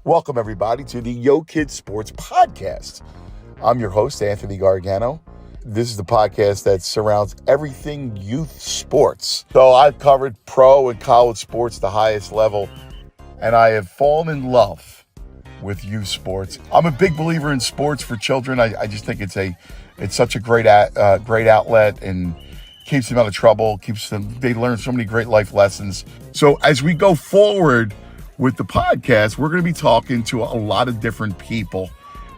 Welcome, everybody, to the Yo Kids Sports Podcast. I'm your host, Anthony Gargano. This is the podcast that surrounds everything youth sports. So I've covered pro and college sports, the highest level, and I have fallen in love with youth sports. I'm a big believer in sports for children. I just think it's such a great outlet and keeps them out of trouble, they learn so many great life lessons. So as we go forward with the podcast, we're going to be talking to a lot of different people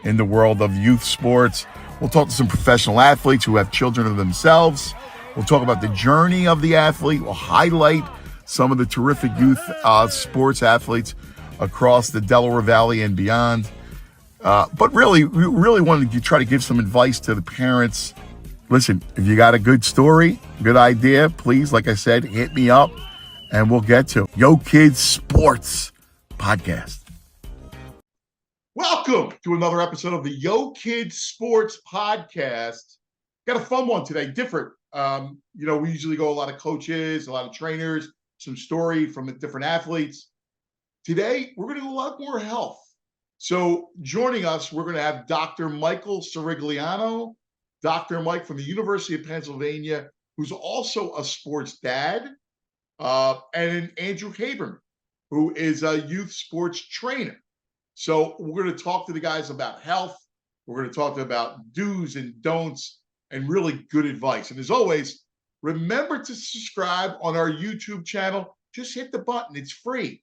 in the world of youth sports. We'll talk to some professional athletes who have children of themselves. We'll talk about the journey of the athlete. We'll highlight some of the terrific youth sports athletes across the Delaware Valley and beyond. But really, we really wanted to try to give some advice to the parents. Listen, if you got a good story, good idea, please, like I said, hit me up and we'll get to Yo Kids Sports Podcast. Welcome to another episode of the Yo Kids Sports Podcast. Got a fun one today, different. We usually go a lot of coaches, a lot of trainers, some story from the different athletes. Today, we're going to do a lot more health. So joining us, we're going to have Dr. Michael Cirigliano, Dr. Mike from the University of Pennsylvania, who's also a sports dad, and Andrew Haberman, who is a youth sports trainer. So we're going to talk to the guys about health. We're going to talk to them about do's and don'ts and really good advice. And as always, remember to subscribe on our YouTube channel. Just hit the button. It's free.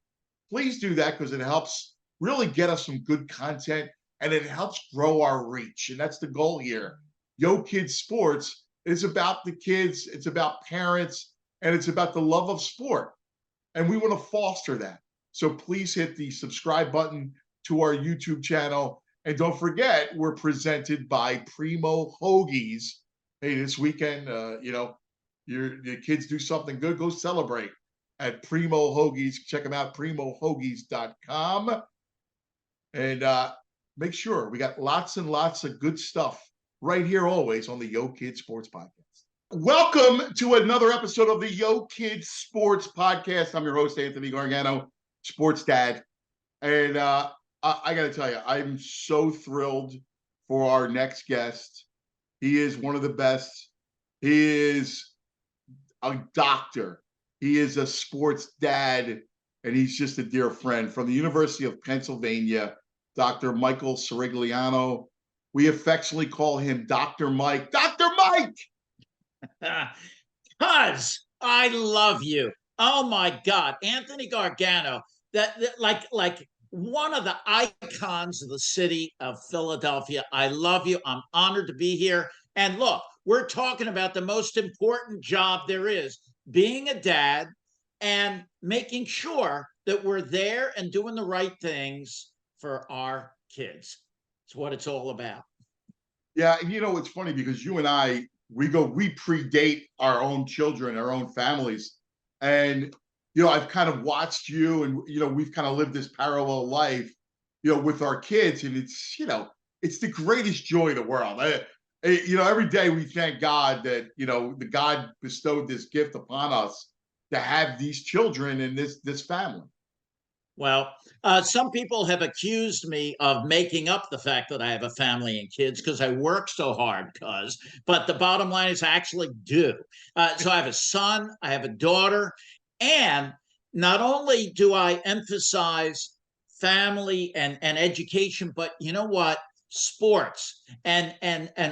Please do that because it helps really get us some good content and it helps grow our reach. And that's the goal here. Yo Kids Sports is about the kids, it's about parents, and it's about the love of sport. And we want to foster that. So please hit the subscribe button to our YouTube channel. And don't forget, we're presented by Primo Hoagies. Hey, this weekend, your kids do something good, go celebrate at Primo Hoagies. Check them out, primohoagies.com. And make sure we got lots and lots of good stuff right here always on the Yo Kids Sports Podcast. Welcome to another episode of the Yo Kids Sports Podcast. I'm your host, Anthony Gargano, sports dad. And I got to tell you, I'm so thrilled for our next guest. He is one of the best. He is a doctor. He is a sports dad, and he's just a dear friend from the University of Pennsylvania, Dr. Michael Cirigliano. We affectionately call him Dr. Mike. Dr. Mike! Cuz I love you. Oh my God, Anthony Gargano, that like one of the icons of the city of Philadelphia. I love you. I'm honored to be here. And look, we're talking about the most important job there is, being a dad and making sure that we're there and doing the right things for our kids. It's what it's all about. Yeah, and it's funny because you and I, we predate our own children, our own families. And, I've kind of watched you and, we've kind of lived this parallel life, with our kids. And it's the greatest joy in the world. Every day we thank God that, the God bestowed this gift upon us to have these children in this family. Well, some people have accused me of making up the fact that I have a family and kids because I work so hard, but the bottom line is I actually do. So I have a son, I have a daughter, and not only do I emphasize family and education, but you know what? Sports and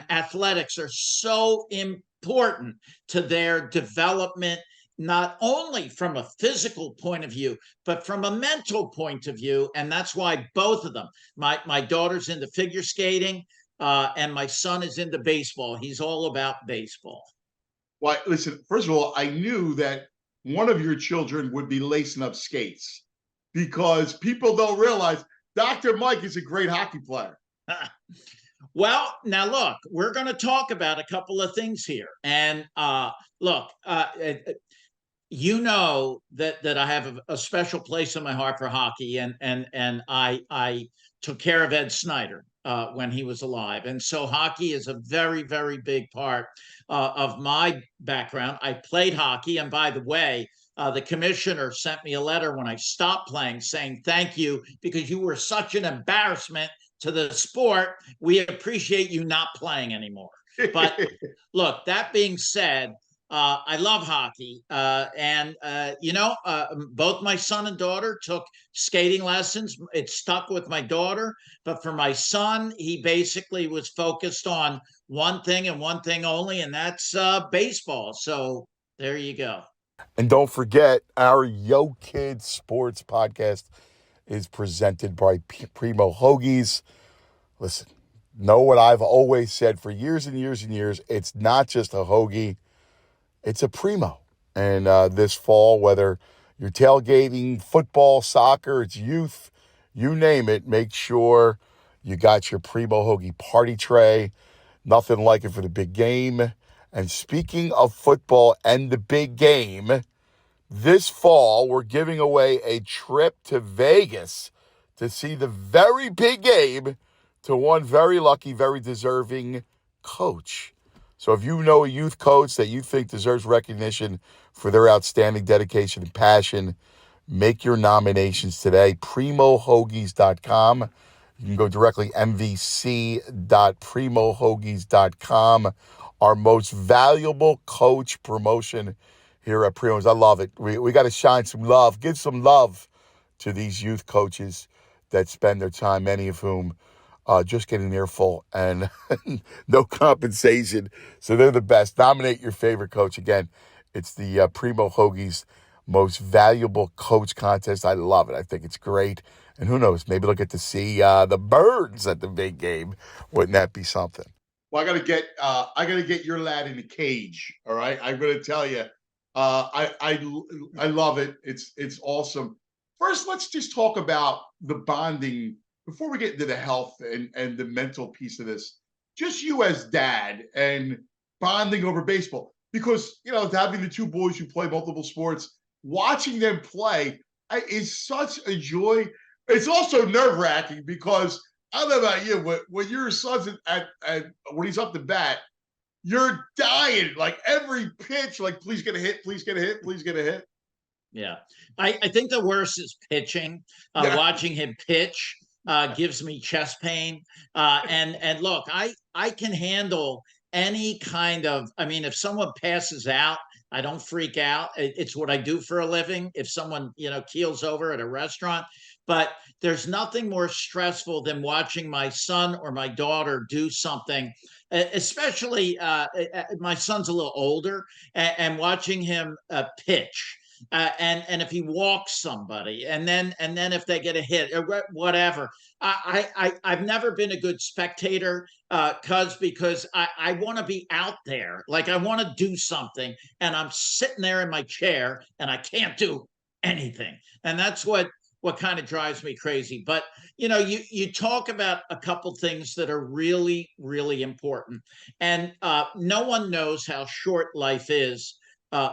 athletics are so important to their development, not only from a physical point of view, but from a mental point of view. And that's why both of them, my daughter's into figure skating, and my son is into baseball. He's all about baseball. Well, listen, first of all, I knew that one of your children would be lacing up skates because people don't realize Dr. Mike is a great hockey player. Well, now look, we're going to talk about a couple of things here. And look, you know that I have a special place in my heart for hockey, and I took care of Ed Snyder when he was alive, and so hockey is a very, very big part of my background. I played hockey, and by the way, The commissioner sent me a letter when I stopped playing saying, thank you, because you were such an embarrassment to the sport. We appreciate you not playing anymore. But look, that being said, I love hockey. Both my son and daughter took skating lessons. It stuck with my daughter. But for my son, he basically was focused on one thing and one thing only, and that's baseball. So there you go. And don't forget, our Yo Kids Sports podcast is presented by Primo Hoagies. Listen, know what I've always said for years and years and years. It's not just a hoagie, it's a Primo. And this fall, whether you're tailgating, football, soccer, it's youth, you name it, make sure you got your Primo Hoagie party tray. Nothing like it for the big game. And speaking of football and the big game, this fall we're giving away a trip to Vegas to see the very big game to one very lucky, very deserving coach. So if you know a youth coach that you think deserves recognition for their outstanding dedication and passion, make your nominations today. PrimoHoagies.com. You can go directly mvc.primohoagies.com. Our most valuable coach promotion here at Primos. I love it. We got to shine some love, give some love to these youth coaches that spend their time, many of whom just getting an earful and no compensation. So they're the best. Nominate your favorite coach. Again, it's the Primo Hoagies Most Valuable Coach Contest. I love it. I think it's great. And who knows, maybe they'll get to see the birds at the big game. Wouldn't that be something? Well, I gotta get your lad in a cage. All right, I'm gonna tell you, I love it. It's awesome. First, let's just talk about the bonding before we get into the health and the mental piece of this. Just you as dad and bonding over baseball, because having the two boys who play multiple sports, watching them play is such a joy. It's also nerve-wracking because I don't know about you, but when your son's at when he's up to bat, you're dying. Like every pitch, like please get a hit, please get a hit, please get a hit. Yeah. I think the worst is pitching. Watching him pitch gives me chest pain. And look, I can handle any kind of, if someone passes out, I don't freak out. It's what I do for a living. If someone, keels over at a restaurant, but there's nothing more stressful than watching my son or my daughter do something, especially my son's a little older, and watching him pitch. And if he walks somebody, and then if they get a hit or whatever, I've never been a good spectator, because I want to be out there, like I want to do something, and I'm sitting there in my chair and I can't do anything, and that's what kind of drives me crazy. But you talk about a couple things that are really, really important, and no one knows how short life is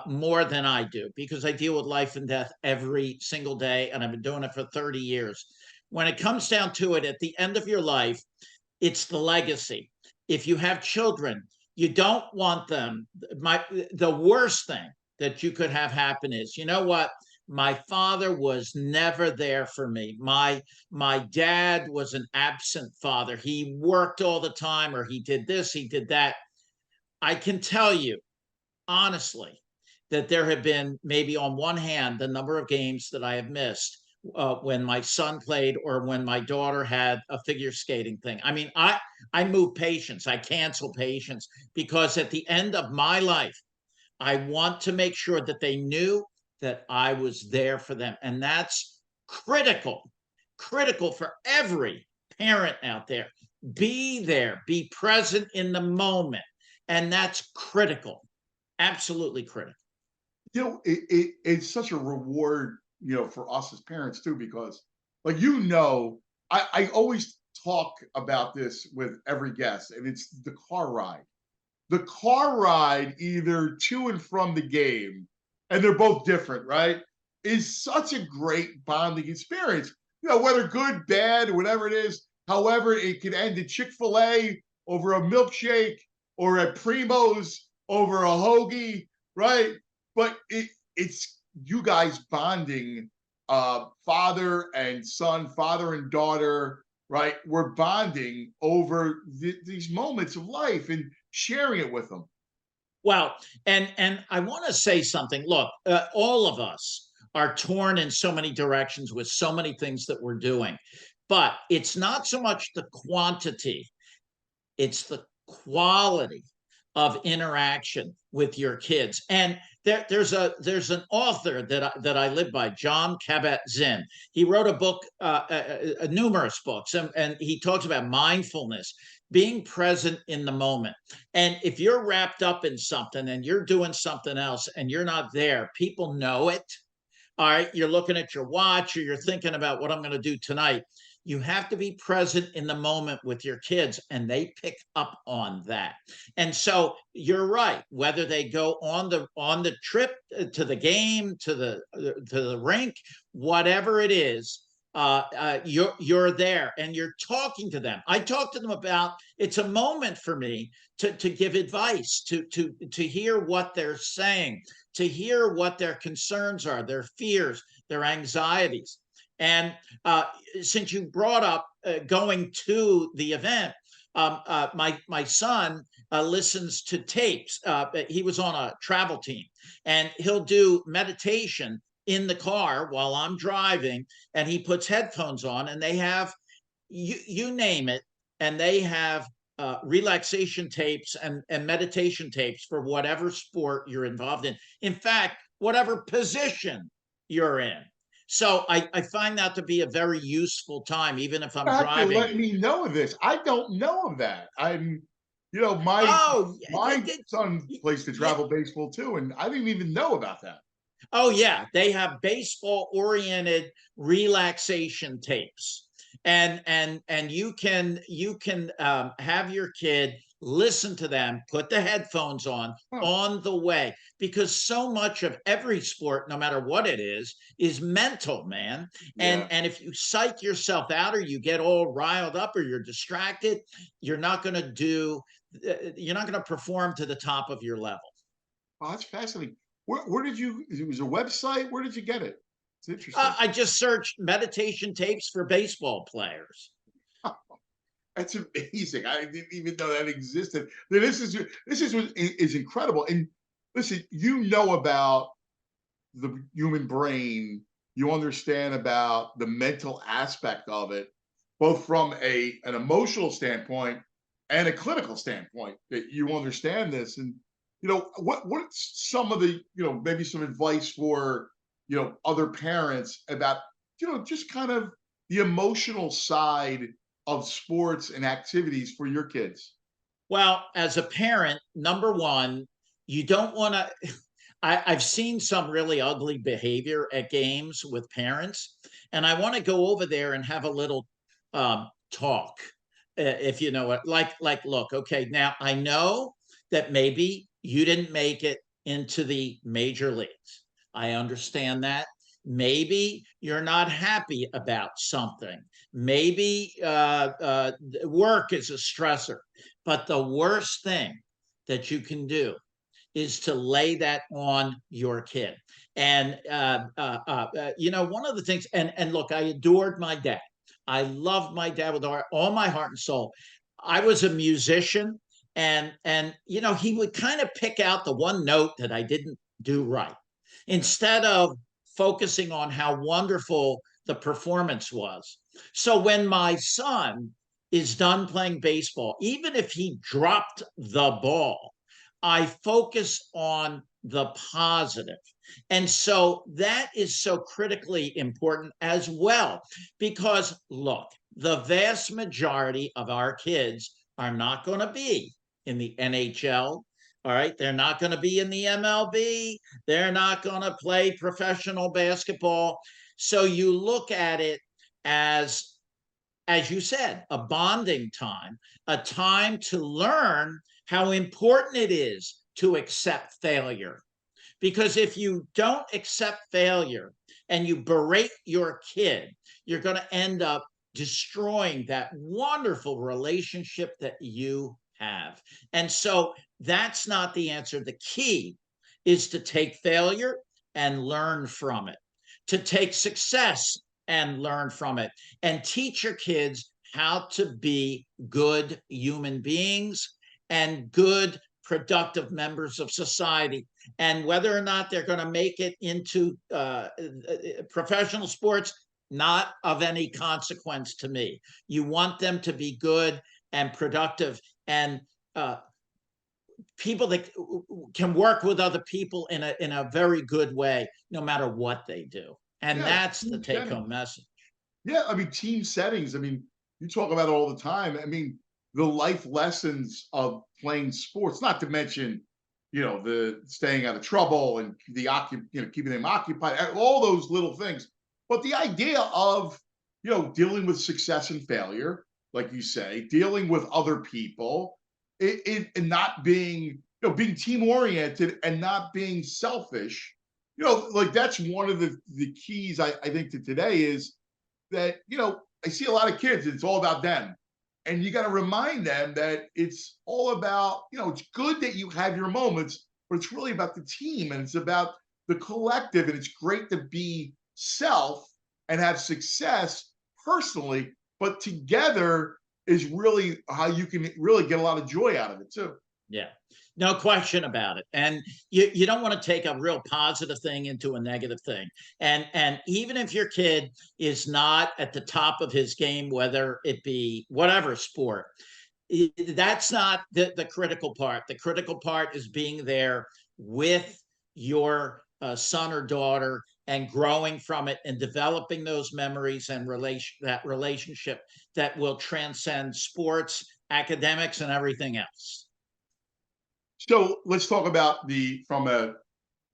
more than I do, because I deal with life and death every single day, and I've been doing it for 30 years. When it comes down to it, at the end of your life, it's the legacy. If you have children, you don't want them. The worst thing that you could have happen is, you know what? My father was never there for me. My dad was an absent father. He worked all the time, or he did this, he did that. I can tell you, honestly, that there have been, maybe on one hand, the number of games that I have missed when my son played, or when my daughter had a figure skating thing. I move patients, I cancel patients, because at the end of my life, I want to make sure that they knew that I was there for them. And that's critical for every parent out there. Be there, be present in the moment. And that's critical, absolutely critical. It's such a reward, for us as parents too, because like, I always talk about this with every guest, and it's the car ride. The car ride, either to and from the game, and they're both different, right? Is such a great bonding experience. Whether good, bad, whatever it is. However, it could end at Chick-fil-A over a milkshake, or at Primos over a hoagie, right? But it's you guys bonding, father and son, father and daughter, right? We're bonding over these moments of life and sharing it with them. Well, and I want to say something. Look, all of us are torn in so many directions with so many things that we're doing, but it's not so much the quantity, it's the quality of interaction with your kids. And there's an author that I live by, John Kabat-Zinn. He wrote a book, numerous books, and he talks about mindfulness, being present in the moment. And if you're wrapped up in something and you're doing something else and you're not there, people know it. All right, you're looking at your watch or you're thinking about what I'm going to do tonight. You have to be present in the moment with your kids, and they pick up on that. And so you're right. Whether they go on the trip to the game, to the rink, whatever it is, you're there and you're talking to them. I talk to them about, it's a moment for me to give advice, to hear what they're saying, to hear what their concerns are, their fears, their anxieties. And since you brought up going to the event, my son listens to tapes. He was on a travel team, and he'll do meditation in the car while I'm driving, and he puts headphones on, and they have, you name it, and they have relaxation tapes and meditation tapes for whatever sport you're involved in. In fact, whatever position you're in. So I find that to be a very useful time, even if I'm driving. Let me know of this. I don't know of that. My son plays the travel baseball too, and I didn't even know about that. Oh yeah, they have baseball oriented relaxation tapes. And you can have your kid listen to them, put the headphones on the way, because so much of every sport, no matter what it is mental, man. And if you psych yourself out, or you get all riled up, or you're distracted, you're not going to perform to the top of your level. Oh, that's fascinating. Where did you, it was a website, where did you get it? It's interesting. I just searched meditation tapes for baseball players. That's amazing. I didn't even know that existed. This is incredible. And listen, you know about the human brain. You understand about the mental aspect of it, both from an emotional standpoint and a clinical standpoint. That you understand this, and what's some of the maybe some advice for other parents about just kind of the emotional side of sports and activities for your kids? Well, as a parent, number one, you don't want to. I've seen some really ugly behavior at games with parents, and I want to go over there and have a little talk, if you know what. Like, look, okay, now I know that maybe you didn't make it into the major leagues. I understand that. Maybe you're not happy about something. Maybe work is a stressor. But the worst thing that you can do is to lay that on your kid. And, one of the things, and look, I adored my dad. I loved my dad with all my heart and soul. I was a musician, and he would kind of pick out the one note that I didn't do right, instead of focusing on how wonderful the performance was. So when my son is done playing baseball, even if he dropped the ball, I focus on the positive. And so that is so critically important as well, because look, the vast majority of our kids are not going to be in the NHL. All right. They're not going to be in the MLB. They're not going to play professional basketball. So you look at it as you said, a bonding time, a time to learn how important it is to accept failure. Because if you don't accept failure and you berate your kid, you're going to end up destroying that wonderful relationship that you have. And so that's not the answer. The key is to take failure and learn from it, to take success and learn from it, and teach your kids how to be good human beings and good productive members of society. And whether or not they're going to make it into professional sports, not of any consequence to me. You want them to be good and productive and people that can work with other people in a very good way, no matter what they do. And that's the take-home message. Yeah, I mean, team settings. I mean, you talk about it all the time. I mean, the life lessons of playing sports, not to mention, the staying out of trouble and keeping them occupied, all those little things. But the idea of, dealing with success and failure, like you say, dealing with other people, and not being, being team oriented and not being selfish, like that's one of the keys I think to today is that, I see a lot of kids, it's all about them. And you got to remind them that it's all about, it's good that you have your moments, but it's really about the team and it's about the collective. And it's great to be self and have success personally, but together is really how you can really get a lot of joy out of it too. Yeah, no question about it. And you don't want to take a real positive thing into a negative thing. And even if your kid is not at the top of his game, whether it be whatever sport, that's not the critical part. The critical part is being there with your son or daughter and growing from it and developing those memories and that relationship that will transcend sports, academics, and everything else. So let's talk about from an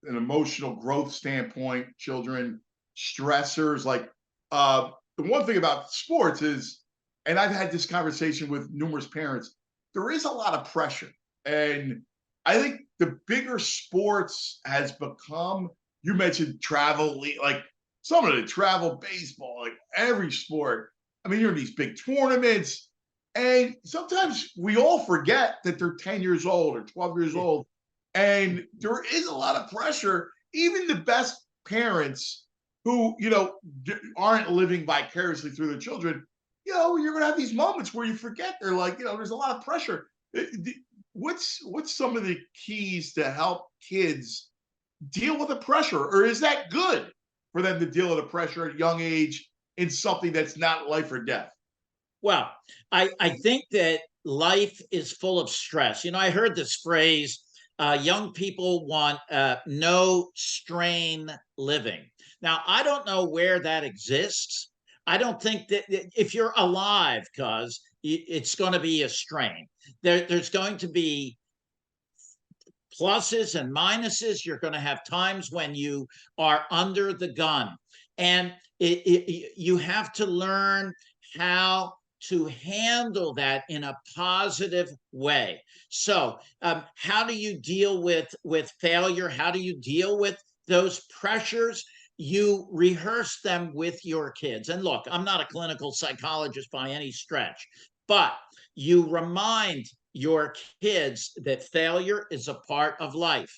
emotional growth standpoint, children, stressors. Like the one thing about sports is, and I've had this conversation with numerous parents, there is a lot of pressure. And I think the bigger sports has become, you mentioned travel, like some of the travel, baseball, like every sport. I mean, you're in these big tournaments. And sometimes we all forget that they're 10 years old or 12 years old. And there is a lot of pressure. Even the best parents who, aren't living vicariously through their children, you're going to have these moments where you forget they're like, there's a lot of pressure. What's some of the keys to help kids deal with the pressure? Or is that good for them to deal with the pressure at a young age in something that's not life or death? Well, I think that life is full of stress. I heard this phrase, young people want no strain living. Now, I don't know where that exists. I don't think that if you're alive, cuz it's going to be a strain. There's going to be pluses and minuses. You're going to have times when you are under the gun. And you have to learn how to handle that in a positive way. So how do you deal with failure? How do you deal with those pressures? You rehearse them with your kids. And look, I'm not a clinical psychologist by any stretch, but you remind your kids that failure is a part of life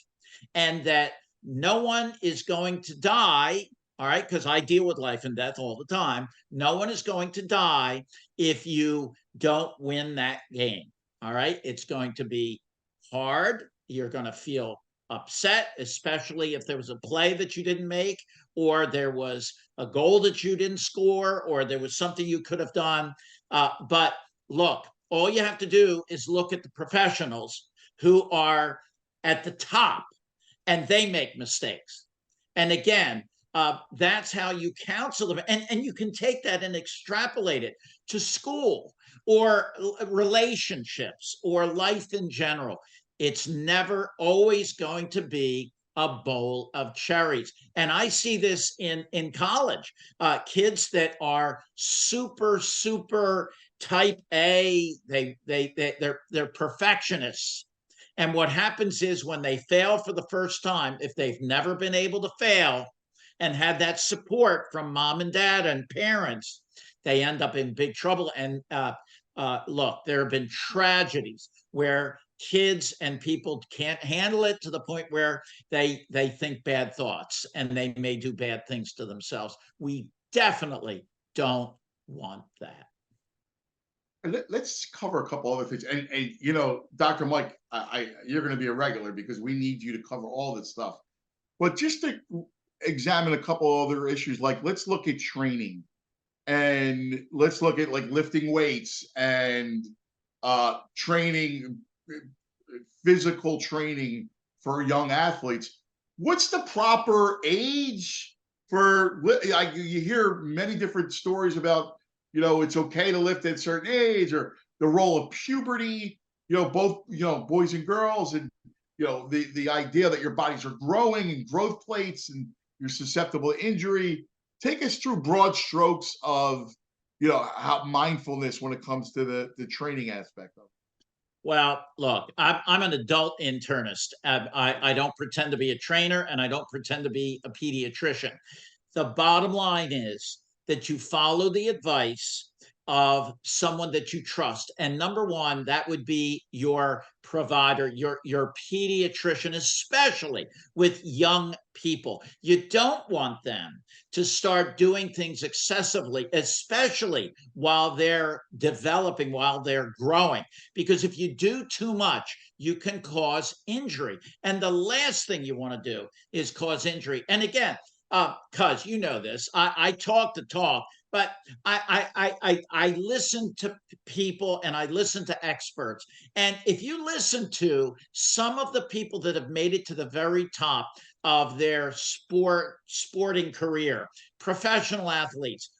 and that no one is going to die. All right, because I deal with life and death all the time. No one is going to die if you don't win that game. All right, it's going to be hard. You're going to feel upset, especially if there was a play that you didn't make, or there was a goal that you didn't score, or there was something you could have done. But look, all you have to do is look at the professionals who are at the top and they make mistakes. And again, that's how you counsel them. And you can take that and extrapolate it to school or relationships or life in general. It's never always going to be a bowl of cherries. And I see this in college, kids that are super type A, they're perfectionists. And what happens is when they fail for the first time, if they've never been able to fail and had that support from mom and dad and parents, they end up in big trouble. And look, there have been tragedies where kids and people can't handle it to the point where they think bad thoughts and they may do bad things to themselves. We definitely don't want that. Let's cover a couple other things. And you know, Dr. Mike, you're going to be a regular because we need you to cover all this stuff. But just to examine a couple other issues, like let's look at training, and let's look at like lifting weights and training, physical training for young athletes. What's the proper age for? You hear many different stories about, you know, it's okay to lift at a certain age, or the role of puberty, you know, both, you know, boys and girls, and, you know, the idea that your bodies are growing and growth plates and you're susceptible to injury. Take us through broad strokes of, you know, how mindfulness when it comes to the training aspect of it. Well, look, I'm an adult internist. I don't pretend to be a trainer, and I don't pretend to be a pediatrician. The bottom line is that you follow the advice of someone that you trust. And number one, that would be your provider, your pediatrician, especially with young people. You don't want them to start doing things excessively, especially while they're developing, while they're growing. Because if you do too much, you can cause injury. And the last thing you want to do is cause injury. And again, cuz you know this, I talk the talk, but I listen to people and I listen to experts. And if you listen to some of the people that have made it to the very top of their sporting career, professional athletes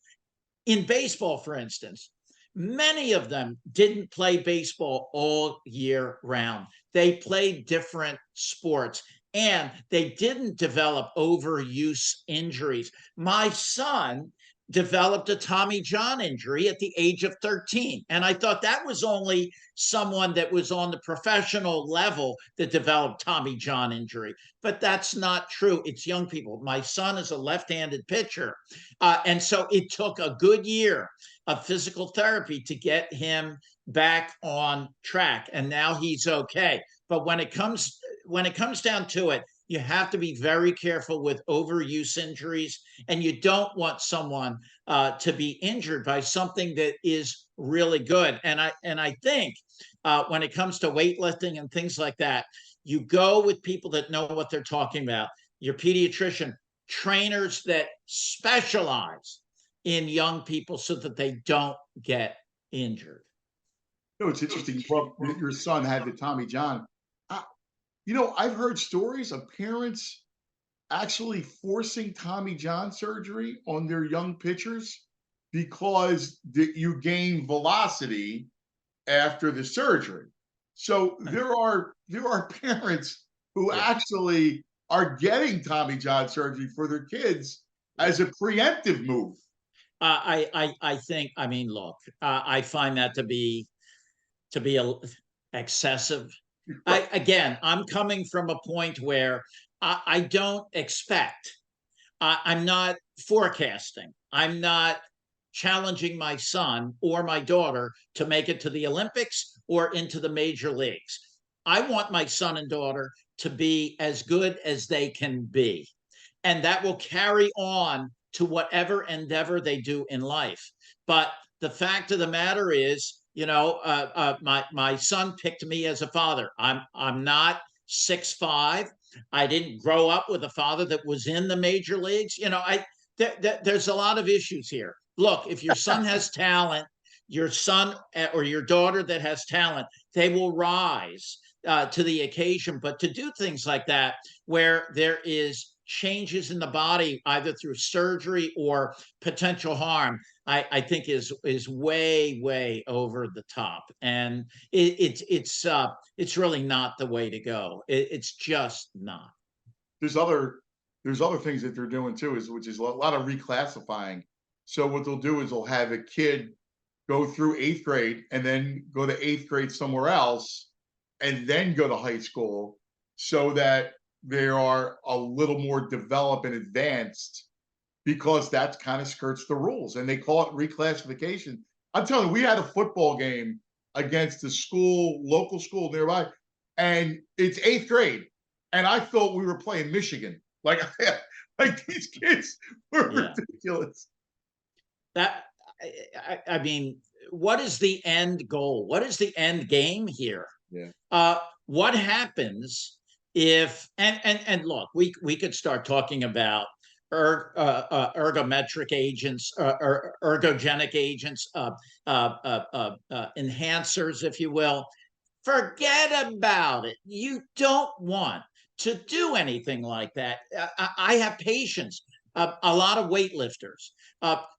in baseball, for instance, many of them didn't play baseball all year round. They played different sports and they didn't develop overuse injuries. My son developed a Tommy John injury at the age of 13. And I thought that was only someone that was on the professional level that developed Tommy John injury. But that's not true. It's young people. My son is a left-handed pitcher. And so it took a good year of physical therapy to get him back on track. And now he's okay. But when it comes down to it, you have to be very careful with overuse injuries, and you don't want someone to be injured by something that is really good. And I think when it comes to weightlifting and things like that, you go with people that know what they're talking about. Your pediatrician, trainers that specialize in young people so that they don't get injured. You know, it's interesting. Your son had the Tommy John. You know, I've heard stories of parents actually forcing Tommy John surgery on their young pitchers because you gain velocity after the surgery. So there are parents who actually are getting Tommy John surgery for their kids as a preemptive move. I think, I mean, look, I find that to be excessive. Again, I'm coming from a point where I don't expect, I'm not forecasting, I'm not challenging my son or my daughter to make it to the Olympics or into the major leagues. I want my son and daughter to be as good as they can be. And that will carry on to whatever endeavor they do in life. But the fact of the matter is, you know, my son picked me as a father. I'm not 6'5". I didn't grow up with a father that was in the major leagues. You know, there's a lot of issues here. Look, if your son has talent, your son or your daughter that has talent, they will rise to the occasion. But to do things like that, where there is changes in the body, either through surgery or potential harm, I think is way over the top, and it's really not the way to go. It's just not. There's other things that they're doing too, which is a lot of reclassifying. So what they'll do is they'll have a kid go through 8th grade and then go to 8th grade somewhere else and then go to high school, so that they are a little more developed and advanced, because that kind of skirts the rules, and they call it reclassification. I'm telling you, we had a football game against a local school nearby. and it's 8th grade, and I thought we were playing Michigan. Like, like these kids were ridiculous. I mean, what is the end goal? What is the end game here? Yeah. What happens if and look, we could start talking about ergometric agents, ergogenic agents, enhancers, if you will. Forget about it. You don't want to do anything like that. I have patients, a lot of weightlifters,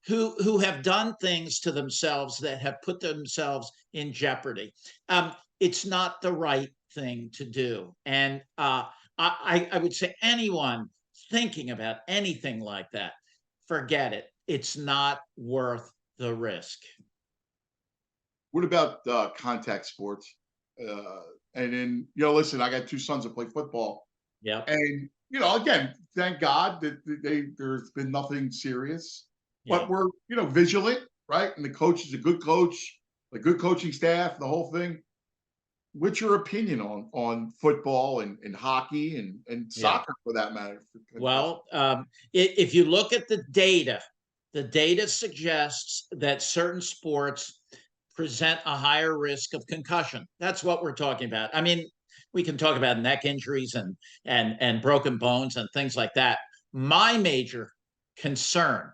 who have done things to themselves that have put themselves in jeopardy. It's not the right thing to do. And I would say anyone thinking about anything like that, forget it. It's not worth the risk. What about contact sports? And then, listen, I got 2 sons that play football. Yeah. And, again, thank God that there's been nothing serious, but we're, vigilant, right? And the coach is a good coach, a good coaching staff, the whole thing. What's your opinion on football and hockey and soccer for that matter? Well, if you look at the data suggests that certain sports present a higher risk of concussion. That's what we're talking about. I mean, we can talk about neck injuries and broken bones and things like that. My major concern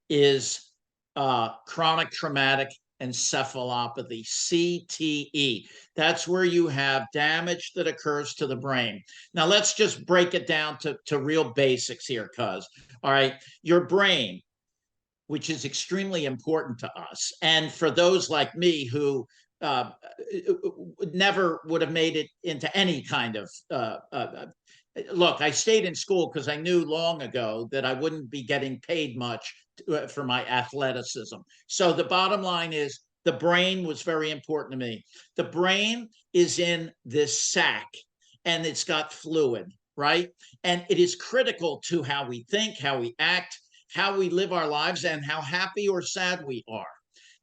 is chronic traumatic encephalopathy, CTE. That's where you have damage that occurs to the brain. Now, let's just break it down to real basics here, cuz. All right, your brain, which is extremely important to us, and for those like me who never would have made it into any kind of look, I stayed in school because I knew long ago that I wouldn't be getting paid much for my athleticism. So the bottom line is the brain was very important to me. The brain is in this sac and it's got fluid, right? And it is critical to how we think, how we act, how we live our lives, and how happy or sad we are.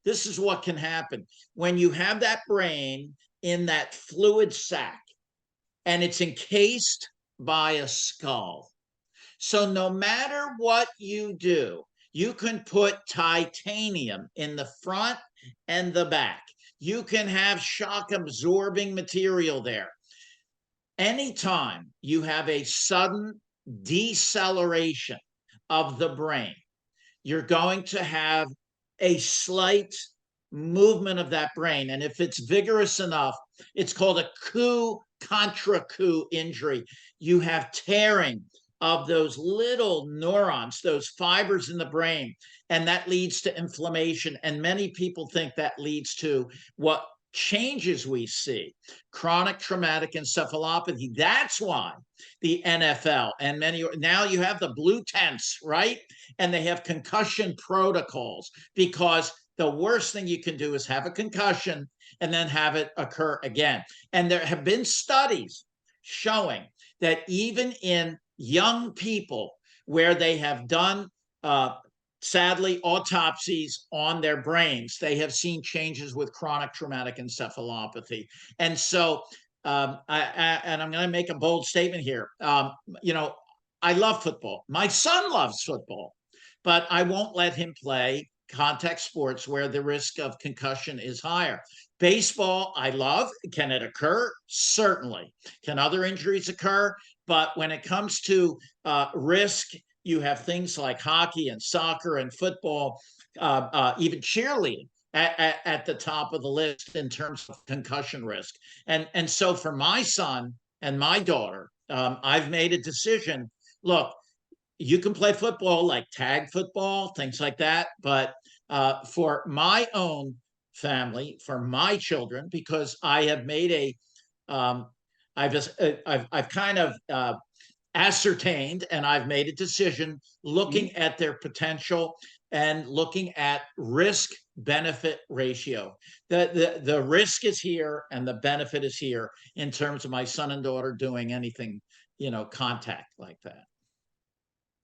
This is what can happen when you have that brain in that fluid sac and it's encased by a skull. So no matter what you do, you can put titanium in the front and the back. You can have shock absorbing material there. Anytime you have a sudden deceleration of the brain, you're going to have a slight movement of that brain. And if it's vigorous enough, it's called a coup contra coup injury. You have tearing of those little neurons, those fibers in the brain, and that leads to inflammation. And many people think that leads to what changes we see, chronic traumatic encephalopathy. That's why the NFL and many, now you have the blue tents, right? And they have concussion protocols, because the worst thing you can do is have a concussion and then have it occur again. And there have been studies showing that even in young people where they have done sadly autopsies on their brains, they have seen changes with chronic traumatic encephalopathy. And so I'm going to make a bold statement here. I love football. My son loves football, but I won't let him play contact sports where the risk of concussion is higher. Baseball, I love. Can it occur? Certainly. Can other injuries occur? But when it comes to risk, you have things like hockey and soccer and football, even cheerleading at the top of the list in terms of concussion risk. And so for my son and my daughter, I've made a decision. Look, you can play football, like tag football, things like that. But for my own family, for my children, because I have made I've kind of ascertained, and I've made a decision looking at their potential and looking at risk benefit ratio. The risk is here and the benefit is here in terms of my son and daughter doing anything, contact like that.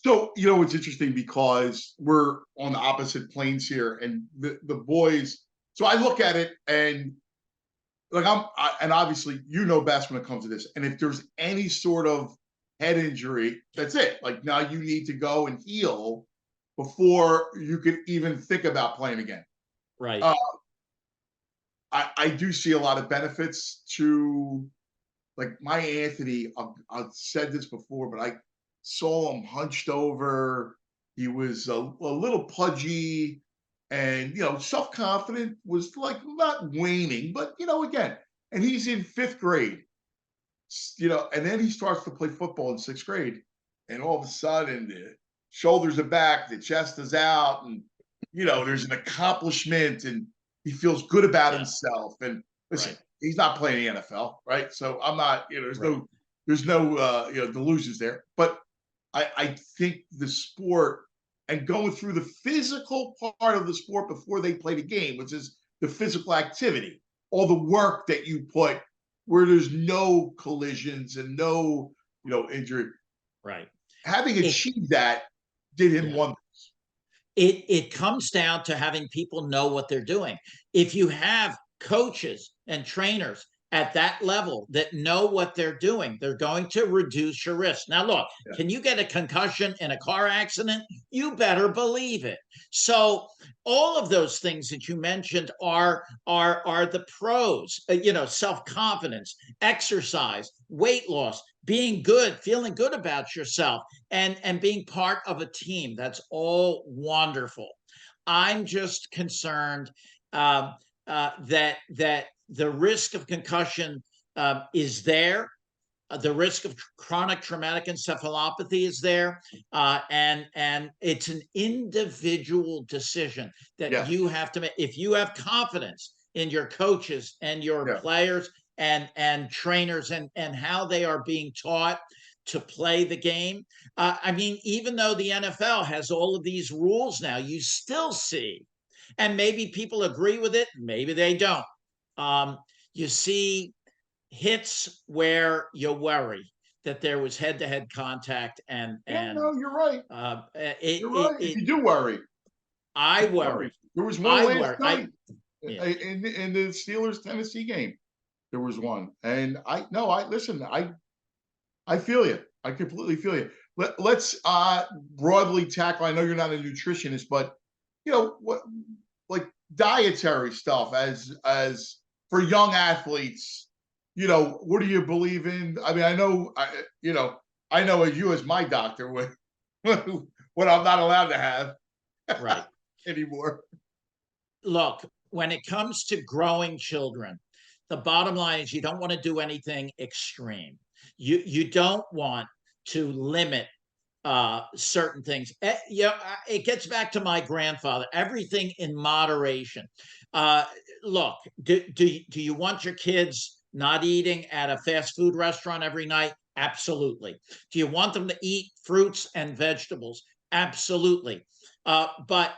So, it's interesting because we're on the opposite planes here, and the boys. So I look at it, and like and obviously you know best when it comes to this. And if there's any sort of head injury, that's it. Like now you need to go and heal before you could even think about playing again. Right. Uh, I do see a lot of benefits to, like, my Anthony. I've said this before, but I saw him hunched over. He was a little pudgy, and self confident was like not waning, but again, and he's in fifth grade. And then he starts to play football in sixth grade, and all of a sudden the shoulders are back, the chest is out, and there's an accomplishment, and he feels good about himself. And listen, he's not playing the NFL, right? So I'm not, there's no delusions there. But I think the sport and going through the physical part of the sport before they play the game, which is the physical activity, all the work that you put where there's no collisions and no, injury. Right. Having achieved that did him wonders. It comes down to having people know what they're doing. If you have coaches and trainers at that level that know what they're doing, they're going to reduce your risk. Now, look, can you get a concussion in a car accident? You better believe it. So all of those things that you mentioned are the pros, self-confidence, exercise, weight loss, being good, feeling good about yourself, and being part of a team. That's all wonderful. I'm just concerned that the risk of concussion is there. The risk of chronic traumatic encephalopathy is there, and it's an individual decision that you have to make. If you have confidence in your coaches and your players and trainers and how they are being taught to play the game. I mean, even though the NFL has all of these rules now, you still see, and maybe people agree with it, maybe they don't. You see hits where you worry that there was head-to-head contact, and no, you're right. You're right. You do worry. I worry. There was one last night in the Steelers Tennessee game. There was one, and listen. I feel you. I completely feel you. Let's broadly tackle. I know you're not a nutritionist, but what, like dietary stuff as for young athletes. What do you believe in? I mean, I know you as my doctor what I'm not allowed to have anymore. Look, when it comes to growing children, the bottom line is you don't want to do anything extreme. You don't want to limit certain things. It gets back to my grandfather. Everything in moderation. Look, do you want your kids not eating at a fast food restaurant every night? Absolutely. Do you want them to eat fruits and vegetables? Absolutely. But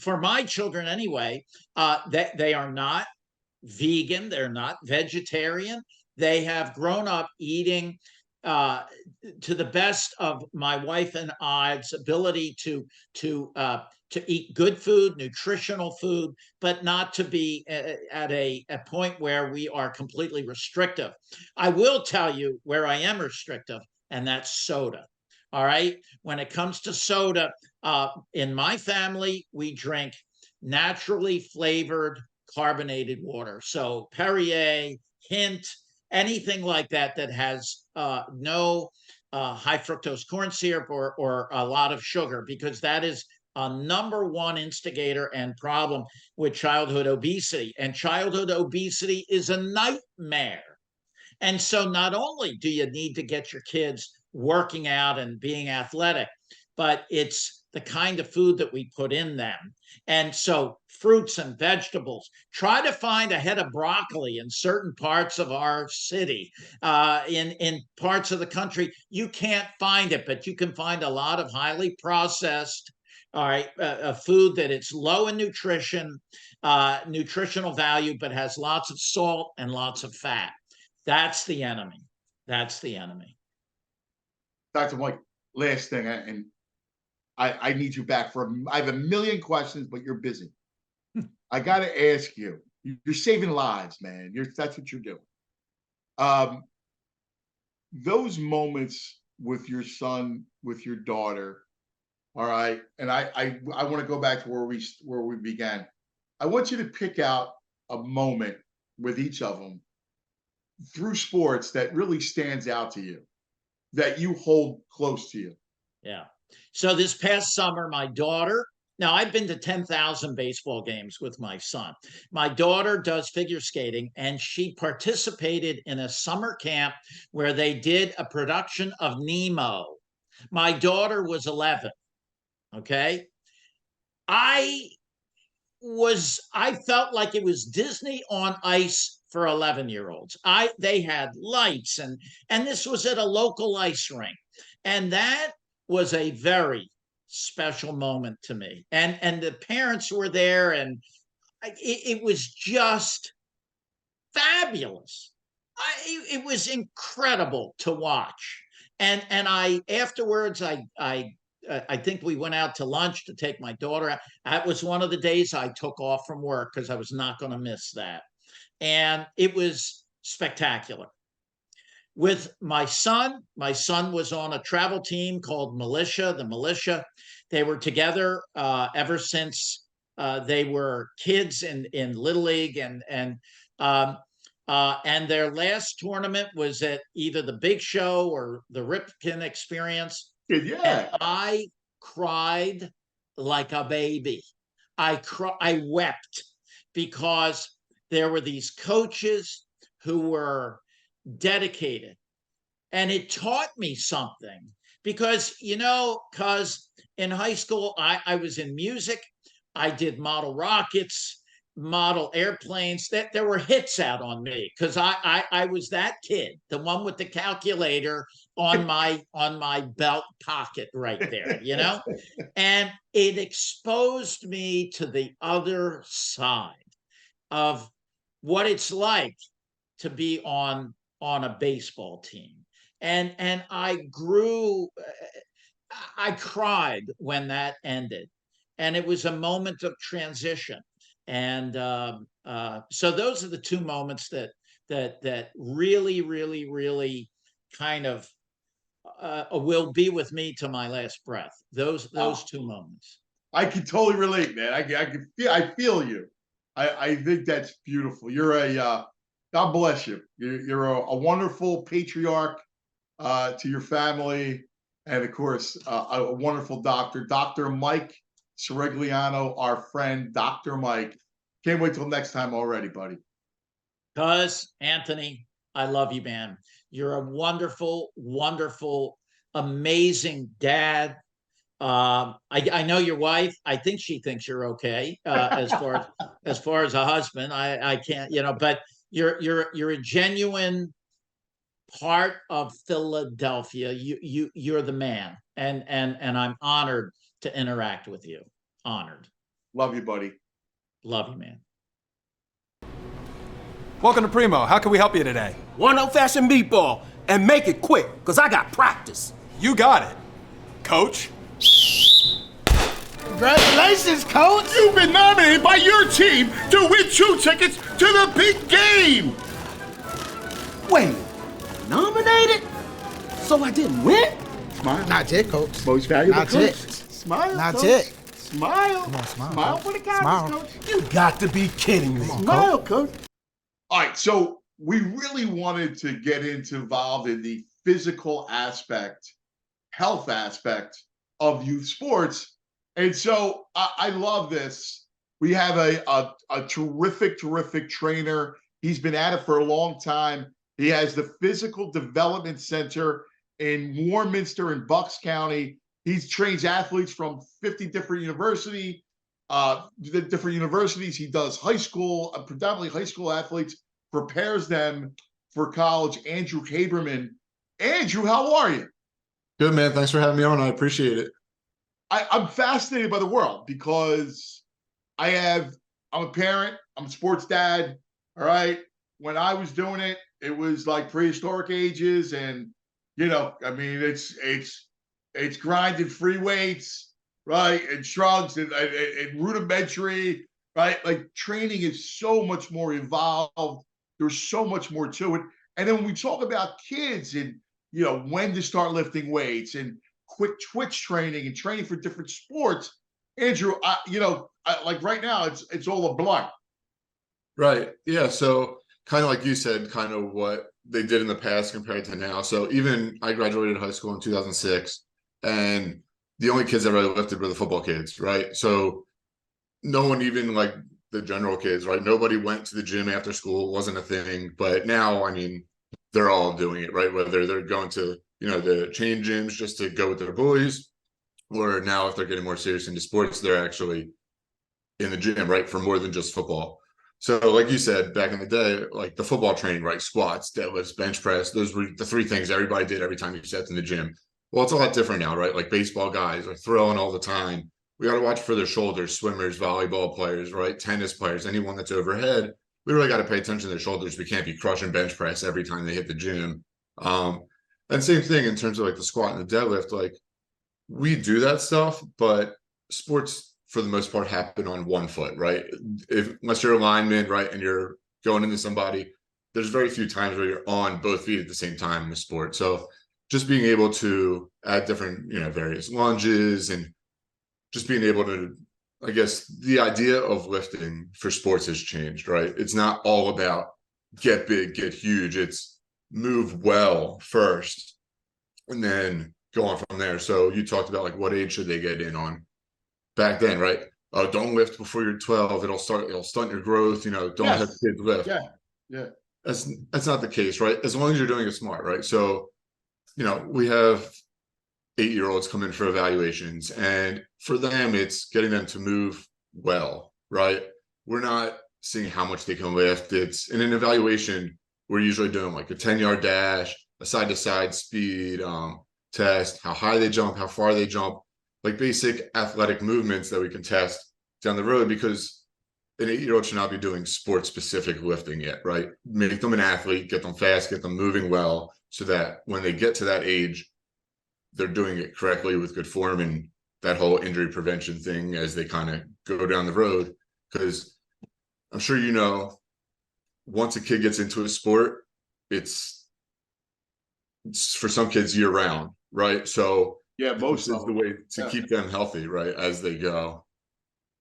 for my children anyway, they are not vegan. They're not vegetarian. They have grown up eating to the best of my wife and I's ability to eat good food, nutritional food, but not to be at a point where we are completely restrictive. I will tell you where I am restrictive, and that's soda. All right. When it comes to soda, in my family, we drink naturally flavored carbonated water. So Perrier, Hint, anything like that has no high fructose corn syrup or a lot of sugar, because that is a number one instigator and problem with childhood obesity. And childhood obesity is a nightmare. And so not only do you need to get your kids working out and being athletic, but it's the kind of food that we put in them. And so fruits and vegetables, try to find a head of broccoli in certain parts of our city. In parts of the country, you can't find it, but you can find a lot of highly processed a food that it's low in nutrition, nutritional value, but has lots of salt and lots of fat. That's the enemy. That's the enemy. Dr. Mike, last thing, and I need you back I have a million questions, but you're busy. I got to ask you, You're saving lives, man. That's what you're doing. Those moments with your son, with your daughter, all right. And I want to go back to where we began. I want you to pick out a moment with each of them through sports that really stands out to you, that you hold close to you. Yeah. So this past summer, my daughter, now I've been to 10,000 baseball games with my son. My daughter does figure skating, and she participated in a summer camp where they did a production of Nemo. My daughter was 11. Okay. I felt like it was Disney on ice for 11-year-olds. They had lights, and this was at a local ice rink. And that was a very special moment to me. And the parents were there, and it was just fabulous. It was incredible to watch. And I afterwards, I think we went out to lunch to take my daughter out. That was one of the days I took off from work because I was not going to miss that. And it was spectacular. With my son was on a travel team called Militia, the Militia. They were together ever since they were kids in Little League, and their last tournament was at either the Big Show or the Ripken Experience. Yeah. And I cried like a baby. I wept because there were these coaches who were dedicated. And it taught me something because, because in high school, I was in music. I did model rockets, model airplanes. That there were hits out on me because I was that kid, the one with the calculator on my belt pocket right there, and it exposed me to the other side of what it's like to be on a baseball team. And I cried when that ended. And it was a moment of transition. And so those are the two moments that really, really, really kind of will be with me to my last breath. Those two moments. I can totally relate, man. I feel you. I think that's beautiful. You're God bless you. You're a wonderful patriarch to your family, and of course, a wonderful doctor, Dr. Mike Cirigliano, our friend, Dr. Mike. Can't wait till next time already, buddy. Cuz, Anthony, I love you, man. You're a wonderful, wonderful, amazing dad. I know your wife. I think she thinks you're okay as far as a husband. I can't, but you're a genuine part of Philadelphia. You're the man, and I'm honored to interact with you. Honored. Love you, buddy. Love you, man. Welcome to Primo. How can we help you today? One old-fashioned meatball, and make it quick, because I got practice. You got it. Coach? Congratulations, Coach! You've been nominated by your team to win 2 tickets to the big game! Wait, nominated? So I didn't win? Smile. Not yet, Coach. Most valuable Not coach. yet. Smile, Not coach. yet. Smile. Come on, smile. Smile Coach. for the Cowboys, Smile. coach. You got to be kidding me. Smile, coach. All right, so we really wanted to get involved in the physical aspect, health aspect of youth sports. And so I love this. We have a terrific trainer. He's been at it for a long time. He has the Physical Development Center in Warminster in Bucks County. He trains athletes from 50 different universities. He does high school, predominantly high school athletes, prepares them for college. Andrew Haberman. Andrew, how are you? Good, man. Thanks for having me on. I appreciate it. I'm fascinated by the world because I'm a parent, I'm a sports dad. All right. When I was doing it, it was like prehistoric ages, and I mean, it's grinding free weights, right, and shrugs and rudimentary. right? Like training is so much more involved. There's so much more to it. And then when we talk about kids and, when to start lifting weights and quick twitch training and training for different sports, Andrew, like right now, it's all a blur. Right. Yeah. So kind of like you said, kind of what they did in the past compared to now. So even I graduated high school in 2006, and the only kids that really lifted were the football kids, right? So no one, even like the general kids, right? Nobody went to the gym after school. It wasn't a thing. But now, I mean, they're all doing it, right? Whether they're going to, the chain gyms just to go with their boys, or now if they're getting more serious into sports, they're actually in the gym, right? For more than just football. So like you said, back in the day, like the football training, right? Squats, deadlifts, bench press, those were the three things everybody did every time you stepped in the gym. Well, it's a lot different now, right? Like baseball guys are throwing all the time. We got to watch for their shoulders, swimmers, volleyball players, right? Tennis players, anyone that's overhead. We really got to pay attention to their shoulders. We can't be crushing bench press every time they hit the gym. And same thing in terms of like the squat and the deadlift, like we do that stuff, but sports for the most part happen on one foot, right? Unless you're a lineman, right, and you're going into somebody, there's very few times where you're on both feet at the same time in the sport. So just being able to add different, various lunges and just being able to, I guess the idea of lifting for sports has changed, right? It's not all about get big, get huge. It's move well first and then go on from there. So you talked about like what age should they get in on back then, right? Oh, don't lift before you're 12. It'll stunt your growth. Don't have kids lift. Yeah. That's not the case, right? As long as you're doing it smart, right? So, we have 8-year-olds come in for evaluations, and for them, it's getting them to move well, right? We're not seeing how much they can lift. It's in an evaluation, we're usually doing like a 10-yard dash, a side-to-side speed test, how high they jump, how far they jump, like basic athletic movements that we can test down the road, because an 8-year-old should not be doing sport-specific lifting yet, right? Make them an athlete, get them fast, get them moving well, so that when they get to that age, they're doing it correctly with good form and that whole injury prevention thing as they kind of go down the road. Because I'm sure once a kid gets into a sport, it's for some kids year round, right? So yeah, most is the way to keep them healthy, right, as they go.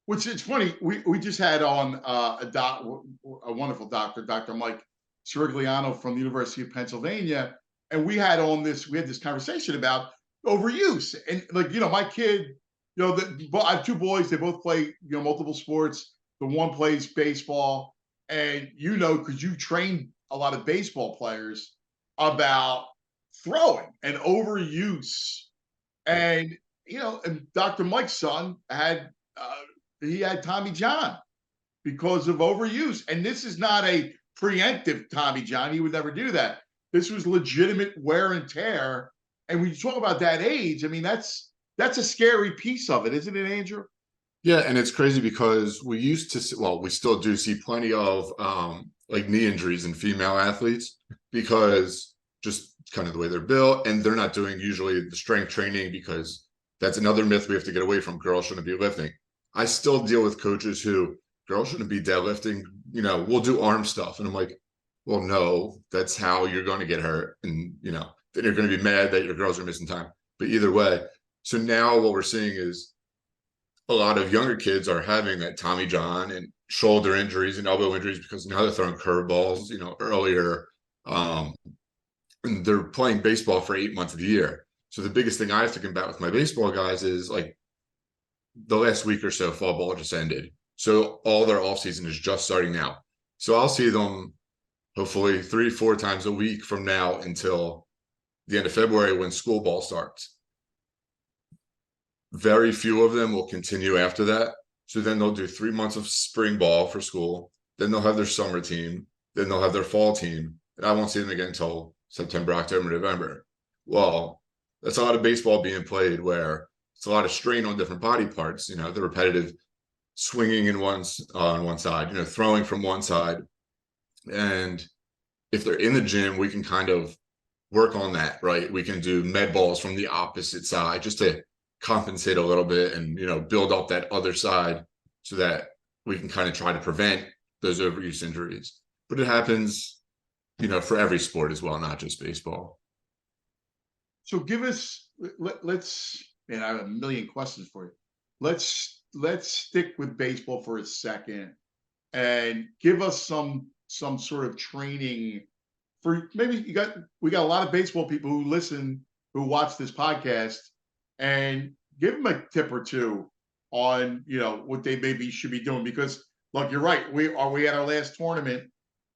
Which it's funny, we just had on a wonderful doctor, Dr. Mike Cirigliano from the University of Pennsylvania, and we had this conversation about overuse. And like, my kid, I have two boys, they both play, multiple sports. The one plays baseball, and because you train a lot of baseball players about throwing and overuse. And and Dr. Mike's son had Tommy John because of overuse. And this is not a preemptive Tommy John. He would never do that. This was legitimate wear and tear. And when you talk about that age, I mean, that's a scary piece of it, isn't it, Andrew? Yeah, and it's crazy because we used to we still do see plenty of like knee injuries in female athletes, because just kind of the way they're built, and they're not doing usually the strength training, because that's another myth we have to get away from. Girls shouldn't be lifting. I still deal with coaches who, girls shouldn't be deadlifting, we'll do arm stuff. And I'm like, well, no, that's how you're going to get hurt. And, then you're going to be mad that your girls are missing time. But either way, so now what we're seeing is a lot of younger kids are having that Tommy John and shoulder injuries and elbow injuries, because now they're throwing curveballs, earlier. And they're playing baseball for 8 months of the year. So the biggest thing I have to combat with my baseball guys is like the last week or so, fall ball just ended. So all their off season is just starting now. So I'll see them hopefully 3-4 times a week from now until the end of February, when school ball starts. Very few of them will continue after that. So then they'll do 3 months of spring ball for school. Then they'll have their summer team. Then they'll have their fall team. And I won't see them again until September, October, November. Well, that's a lot of baseball being played where it's a lot of strain on different body parts, the repetitive swinging on one side, throwing from one side. And if they're in the gym, we can kind of work on that, right? We can do med balls from the opposite side just to compensate a little bit and, build up that other side, so that we can kind of try to prevent those overuse injuries. But it happens, for every sport as well, not just baseball. So give us, let's, and I have a million questions for you. Let's stick with baseball for a second and give us some sort of training for, maybe we got a lot of baseball people who listen, who watch this podcast, and give them a tip or two on, what they maybe should be doing. Because look, you're right. We had our last tournament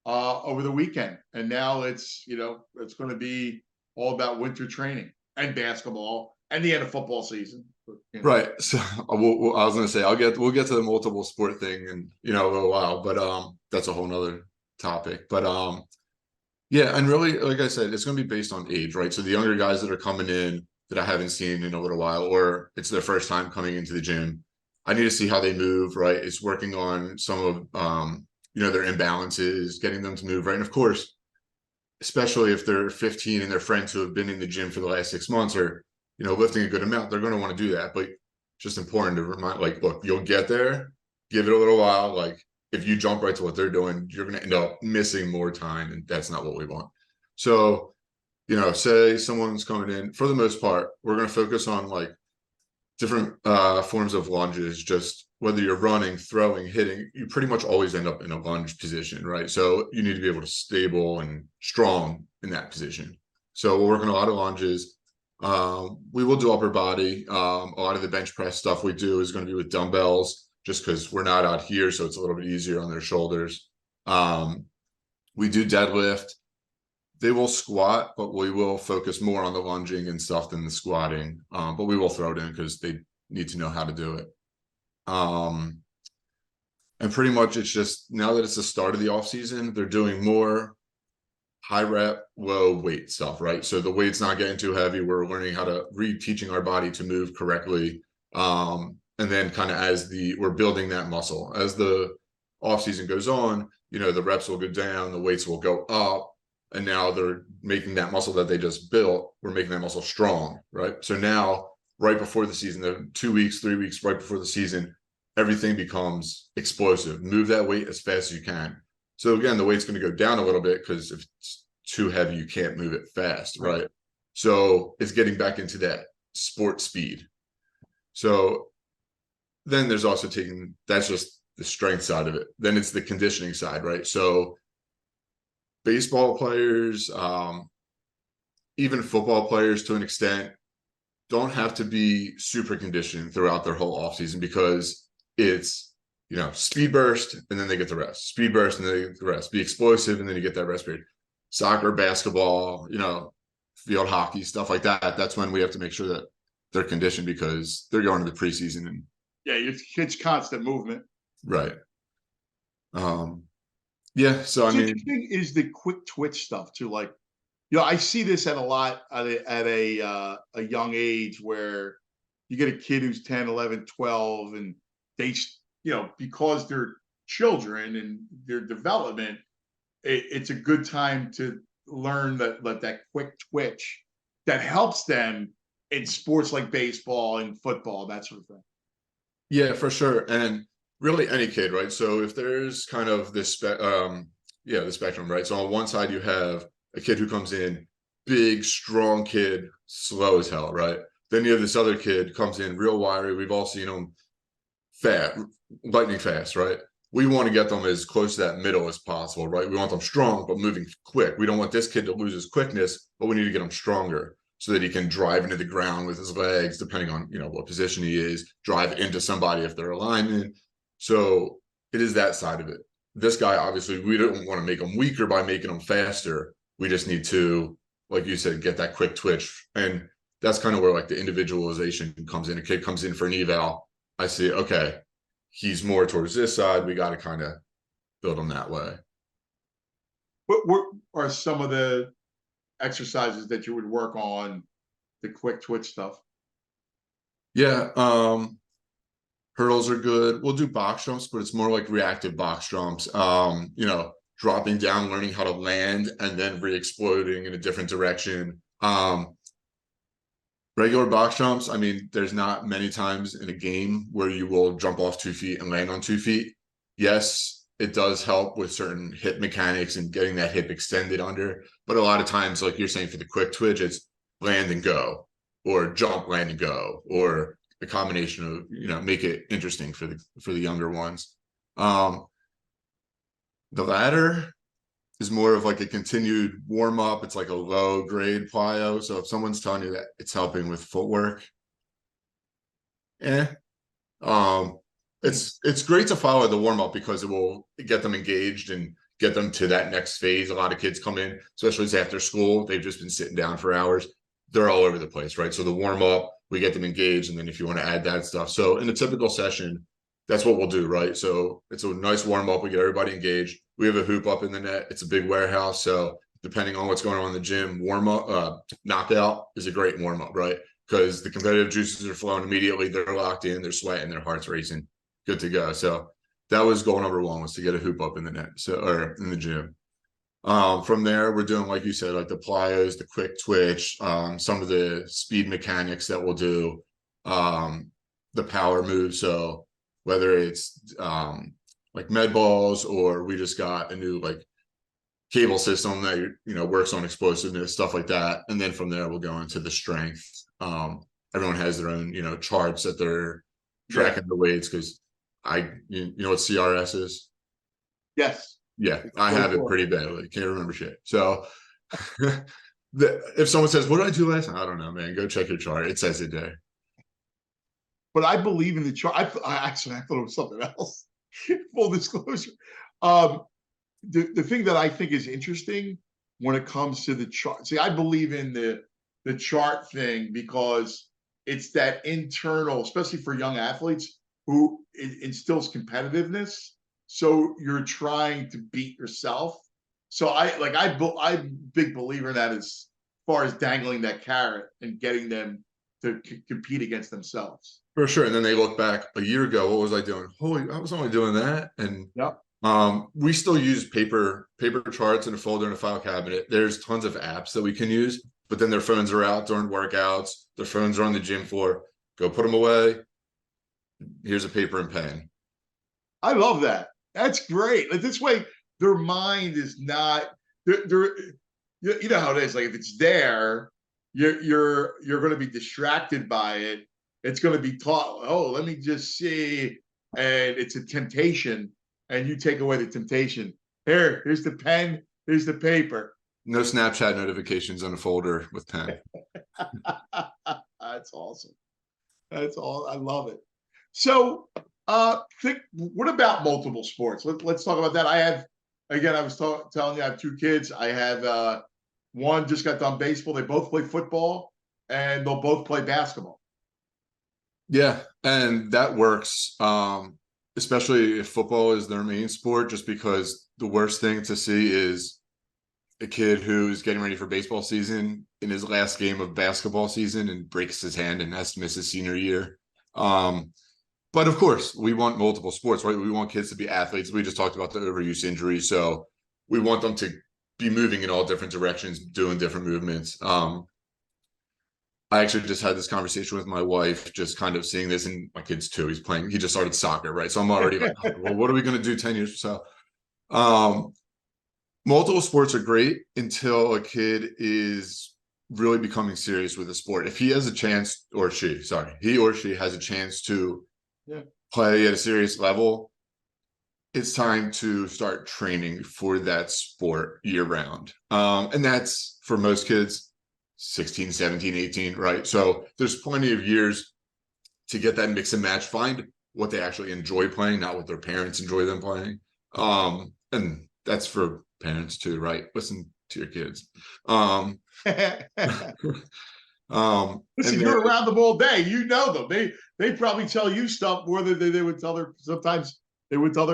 over the weekend, and now it's it's going to be all about winter training and basketball and the end of football season. Right. So I was going to say we'll get to the multiple sport thing in a little while, but that's a whole nother topic. But yeah, and really, like I said, it's going to be based on age, right? So the younger guys that are coming in that I haven't seen in a little while, or it's their first time coming into the gym, I need to see how they move, right? It's working on some of their imbalances, getting them to move, right? And of course, especially if they're 15 and their friends who have been in the gym for the last 6 months are, lifting a good amount, they're going to want to do that. But just important to remind, look, you'll get there, give it a little while. Like, if you jump right to what they're doing, you're going to end up missing more time, and that's not what we want. So, say someone's coming in, for the most part, we're going to focus on different forms of lunges. Just whether you're running, throwing, hitting, you pretty much always end up in a lunge position, right? So you need to be able to stable and strong in that position. So we're working a lot of lunges. We will do upper body. A lot of the bench press stuff we do is going to be with dumbbells, just because we're not out here, so it's a little bit easier on their shoulders. We do deadlift. They will squat, but we will focus more on the lunging and stuff than the squatting. But we will throw it in because they need to know how to do it. And pretty much it's just, now that it's the start of the off season, they're doing more high rep, low weight stuff, right? So the weight's not getting too heavy. We're learning how to teaching our body to move correctly. And then kind of we're building that muscle as the off season goes on, the reps will go down, the weights will go up. And now they're making that muscle that they just built, we're making that muscle strong, right? So now, right before the season, the 2 weeks, 3 weeks right before the season, everything becomes explosive. Move that weight as fast as you can. So again, the weight's going to go down a little bit because if it's too heavy, you can't move it fast, right? So it's getting back into that sport speed. So then there's also that's just the strength side of it. Then it's the conditioning side, right? So baseball players, even football players to an extent, don't have to be super conditioned throughout their whole offseason, because it's, speed burst and then they get the rest. Speed burst and then they get the rest. Be explosive and then you get that rest period. Soccer, basketball, field hockey, stuff like that. That's when we have to make sure that they're conditioned, because they're going to the preseason. And it's constant movement. Right. Yeah. So I mean, the thing is the quick twitch stuff too. I see this at a young age, where you get a kid who's 10, 11, 12, and they, because they're children and their development, it's a good time to learn that quick twitch that helps them in sports like baseball and football, that sort of thing. Yeah, for sure. And really any kid, right? So if there's kind of this, the spectrum, right? So on one side, you have a kid who comes in, big, strong kid, slow as hell, right? Then you have this other kid comes in real wiry. We've all seen them fat, lightning fast, right? We want to get them as close to that middle as possible, right? We want them strong, but moving quick. We don't want this kid to lose his quickness, but we need to get him stronger so that he can drive into the ground with his legs, depending on, what position he is, drive into somebody if they're alignment. So it is that side of it. This guy, obviously, we don't want to make him weaker by making him faster. We just need to, like you said, get that quick twitch. And that's kind of where the individualization comes in. A kid comes in for an eval. I see, okay, he's more towards this side. We got to kind of build him that way. What are some of the exercises that you would work on the quick twitch stuff? Yeah. Hurdles are good. We'll do box jumps, but it's more like reactive box jumps. Dropping down, learning how to land, and then re-exploding in a different direction. Regular box jumps, I mean, there's not many times in a game where you will jump off 2 feet and land on 2 feet. yes, it does help with certain hip mechanics and getting that hip extended under. But a lot of times, like you're saying, for the quick twitch, it's land and go, or jump, land and go, or a combination of, make it interesting for the younger ones. The ladder is more of like a continued warm up. It's like a low grade plyo. So if someone's telling you that it's helping with footwork, it's great to follow the warm up because it will get them engaged and get them to that next phase. A lot of kids come in, especially after school, they've just been sitting down for hours. They're all over the place, right? So the warm up, we get them engaged, and then if you want to add that stuff. So in a typical session, that's what we'll do, right? So it's a nice warm up. We get everybody engaged. We have a hoop up in the net. It's a big warehouse. So depending on what's going on in the gym, warm up, knockout is a great warm up, right? Because the competitive juices are flowing immediately. They're locked in, they're sweating, their heart's racing, good to go. So that was goal number one, was to get a hoop up in the net, or in the gym. From there, we're doing, like you said, like the plyos, the quick twitch, some of the speed mechanics that we'll do, the power moves. So whether it's like med balls, or we just got a new like cable system that works on explosiveness, stuff like that. And then from there, we'll go into the strength. Everyone has their own charts that they're tracking the weights, because you know what CRS is? Yes. Yeah, I have it pretty badly. Can't remember shit. So if someone says, "What did I do last night?" I don't know, man. Go check your chart. It says it there. But I believe in the chart. I thought it was something else. Full disclosure. The thing that I think is interesting when it comes to the chart. See, I believe in the chart thing because it's that internal, especially for young athletes, who it instills competitiveness. So you're trying to beat yourself. So I'm a big believer in that, as far as dangling that carrot and getting them to compete against themselves. For sure. And then they look back a year ago. What was I doing? Holy, I was only doing that. And yep. We still use paper charts in a folder in a file cabinet. There's tons of apps that we can use, but then their phones are out during workouts. Their phones are on the gym floor. Go put them away. Here's a paper and pen. I love that. That's great. Like, this way, their mind is not. They're you know how it is. Like, if it's there, you're going to be distracted by it. It's going to be taught. Oh, let me just see, and it's a temptation, and you take away the temptation. Here's the pen. Here's the paper. No Snapchat notifications on a folder with pen. That's awesome. That's all. I love it. So, what about multiple sports? Let's talk about that. I was telling you, I have two kids. I have one just got done baseball. They both play football, and they'll both play basketball. Yeah, and that works, especially if football is their main sport, just because the worst thing to see is a kid who's getting ready for baseball season in his last game of basketball season and breaks his hand and has to miss his senior year. But of course, we want multiple sports, right? We want kids to be athletes. We just talked about the overuse injury. So we want them to be moving in all different directions, doing different movements. I actually just had this conversation with my wife, just kind of seeing this, and my kids too. He just started soccer, right? So I'm already like, well, what are we going to do 10 years or so? Multiple sports are great until a kid is really becoming serious with a sport. If he has a chance, he or she has a chance to play at a serious level, it's time to start training for that sport year round. And that's, for most kids, 16, 17, 18, right? So there's plenty of years to get that mix and match, find what they actually enjoy playing, not what their parents enjoy them playing. And that's for parents too, right? Listen to your kids. Listen, you're around them all day. You know them. They probably tell you stuff more than they would tell their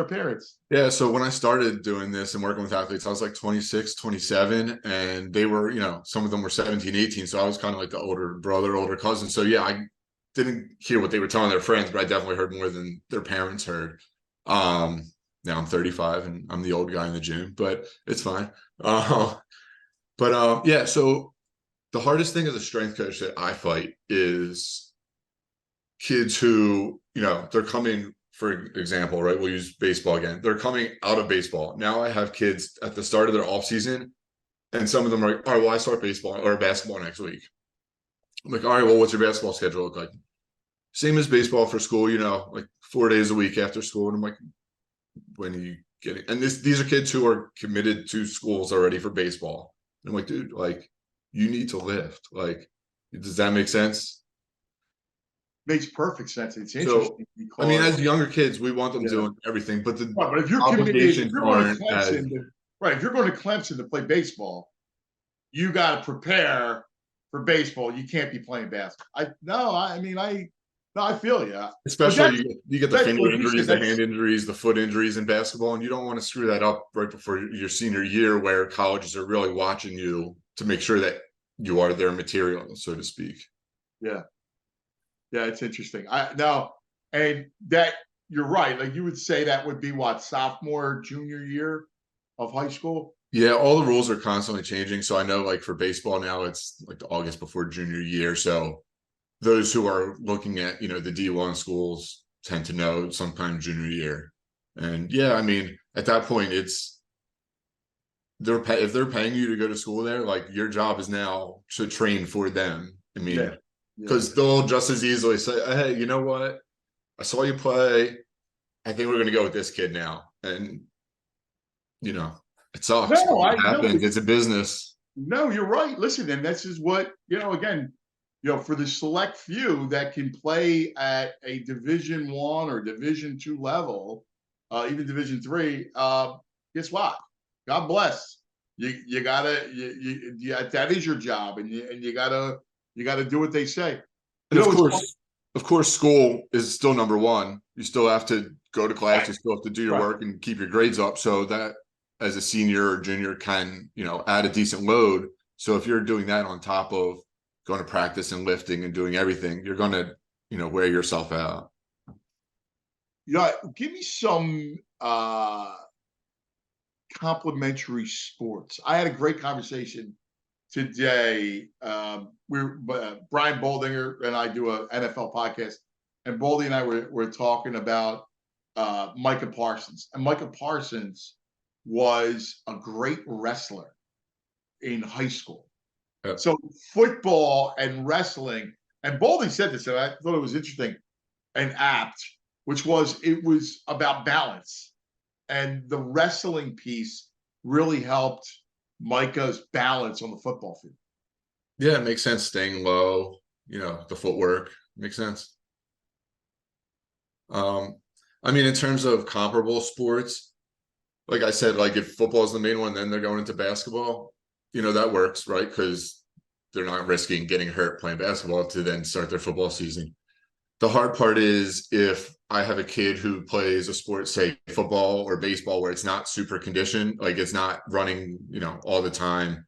parents. Yeah. So when I started doing this and working with athletes, I was like 26, 27, and they were, some of them were 17, 18. So I was kind of like the older brother, older cousin. So yeah, I didn't hear what they were telling their friends, but I definitely heard more than their parents heard. Now I'm 35 and I'm the old guy in the gym, but it's fine. Yeah, so the hardest thing as a strength coach that I fight is kids who, they're coming for example, right? We'll use baseball again. They're coming out of baseball. Now I have kids at the start of their off season, and some of them are like, all right, well, I start baseball or basketball next week. I'm like, all right, well, what's your basketball schedule look like? Same as baseball for school, like 4 days a week after school. And I'm like, when are you getting? And these are kids who are committed to schools already for baseball. And I'm like, dude, like, you need to lift. Like, does that make sense? Makes perfect sense. It's interesting. So, I mean, as younger kids, we want them doing everything, but the right, but if you're committed, if you're going to Clemson, if you're going to Clemson to play baseball, you got to prepare for baseball. You can't be playing basketball. I feel you. Especially you get the finger injuries, the hand injuries, the foot injuries in basketball, and you don't want to screw that up right before your senior year, where colleges are really watching you to make sure that you are their material, so to speak. Yeah. Yeah, it's interesting. And that you're right. Like you would say that would be what, sophomore, junior year of high school? Yeah, all the rules are constantly changing. So I know like for baseball now, it's like the August before junior year. So those who are looking at, the D1 schools tend to know sometime junior year. And yeah, I mean, at that point, if they're paying you to go to school there, like your job is now to train for them. I mean, because they'll just as easily say, hey, you know what? I saw you play. I think we're going to go with this kid now. And, it sucks. No, it happens. It's a business. No, you're right. Listen, and this is what, again, for the select few that can play at a Division I or Division II level, even Division III, guess what? God bless. You gotta, that is your job, and you gotta do what they say. And of course, school is still number one. You still have to go to class. Right. You still have to do your work and keep your grades up. So that, as a senior or junior, can add a decent load. So if you're doing that on top of going to practice and lifting and doing everything, you're going to wear yourself out. Yeah, give me some complementary sports. I had a great conversation today. Brian Boldinger and I do an NFL podcast, and Boldy and I were talking about Micah Parsons. And Micah Parsons was a great wrestler in high school. Yep. So football and wrestling, and Boldy said this, and I thought it was interesting and apt, which was it was about balance. And the wrestling piece really helped Micah's balance on the football field. Yeah, it makes sense. Staying low, the footwork makes sense. I mean, in terms of comparable sports, like I said, like if football is the main one, then they're going into basketball, that works, right? Because they're not risking getting hurt playing basketball to then start their football season. The hard part is if I have a kid who plays a sport, say football or baseball, where it's not super conditioned, like it's not running, all the time.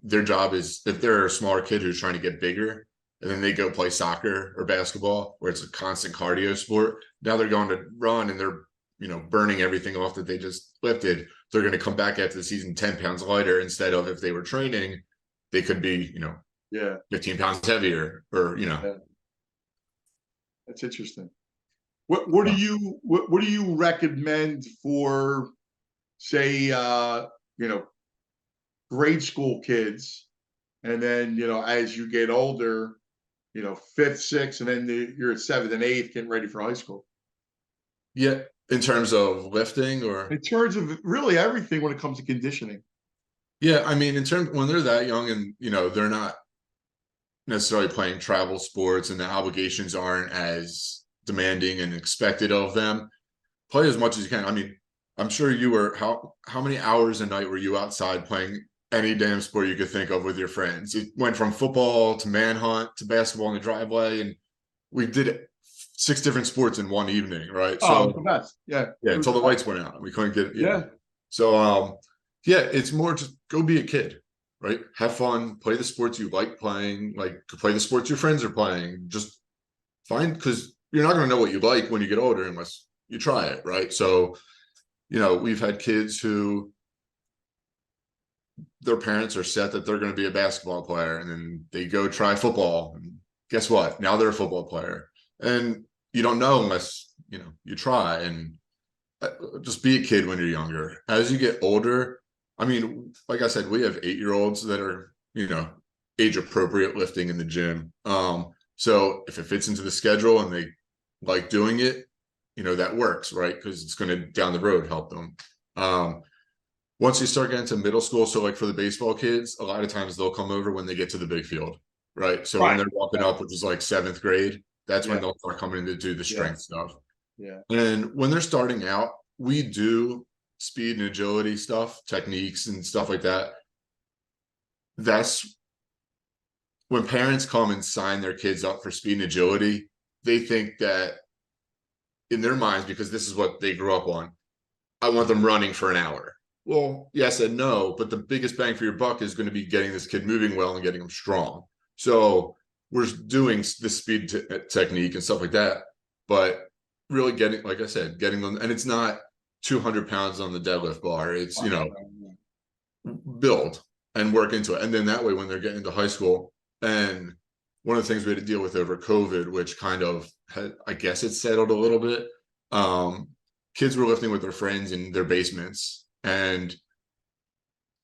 Their job is, if they're a smaller kid who's trying to get bigger, and then they go play soccer or basketball, where it's a constant cardio sport. Now they're going to run and they're, burning everything off that they just lifted. They're going to come back after the season 10 pounds lighter, instead of if they were training, they could be, 15 pounds heavier or, Yeah. That's interesting. What do you recommend for, say, grade school kids, and then as you get older, 5th, 6th, and then you're at 7th and 8th, getting ready for high school? Yeah, in terms of lifting, or in terms of really everything when it comes to conditioning. Yeah, I mean, in terms when they're that young and they're not necessarily playing travel sports and the obligations aren't as demanding and expected of them, play as much as you can. I mean, I'm sure you were, how many hours a night were you outside playing any damn sport you could think of with your friends? It went from football to manhunt to basketball in the driveway, and we did 6 different sports in one evening, right? Oh, so the best. Yeah. Yeah, until the lights went out. We couldn't get it. Yeah. So it's more just go be a kid, right? Have fun, play the sports you like playing, like play the sports your friends are playing. Just find, because you're not going to know what you like when you get older unless you try it, right? So, we've had kids who their parents are set that they're going to be a basketball player, and then they go try football, and guess what? Now they're a football player. And you don't know unless, you try. And just be a kid when you're younger. As you get older, I mean, like I said, we have 8-year-olds that are, age appropriate lifting in the gym. So if it fits into the schedule and they like doing it, that works, right? Because it's going to down the road help them. Once you start getting to middle school, so like for the baseball kids, a lot of times they'll come over when they get to the big field, right? So when they're walking up, which is like 7th grade, that's when they'll start coming in to do the strength stuff. Yeah. And when they're starting out, we do speed and agility stuff, techniques and stuff like that. That's when parents come and sign their kids up for speed and agility, they think that in their minds, because this is what they grew up on, I want them running for an hour. Well, yes and no, but the biggest bang for your buck is going to be getting this kid moving well and getting them strong. So we're doing the speed technique and stuff like that, but really getting, like I said, getting them, and it's not 200 pounds on the deadlift bar. It's, build and work into it. And then that way, when they're getting into high school, and one of the things we had to deal with over COVID, which kind of had, I guess it settled a little bit. Kids were lifting with their friends in their basements, and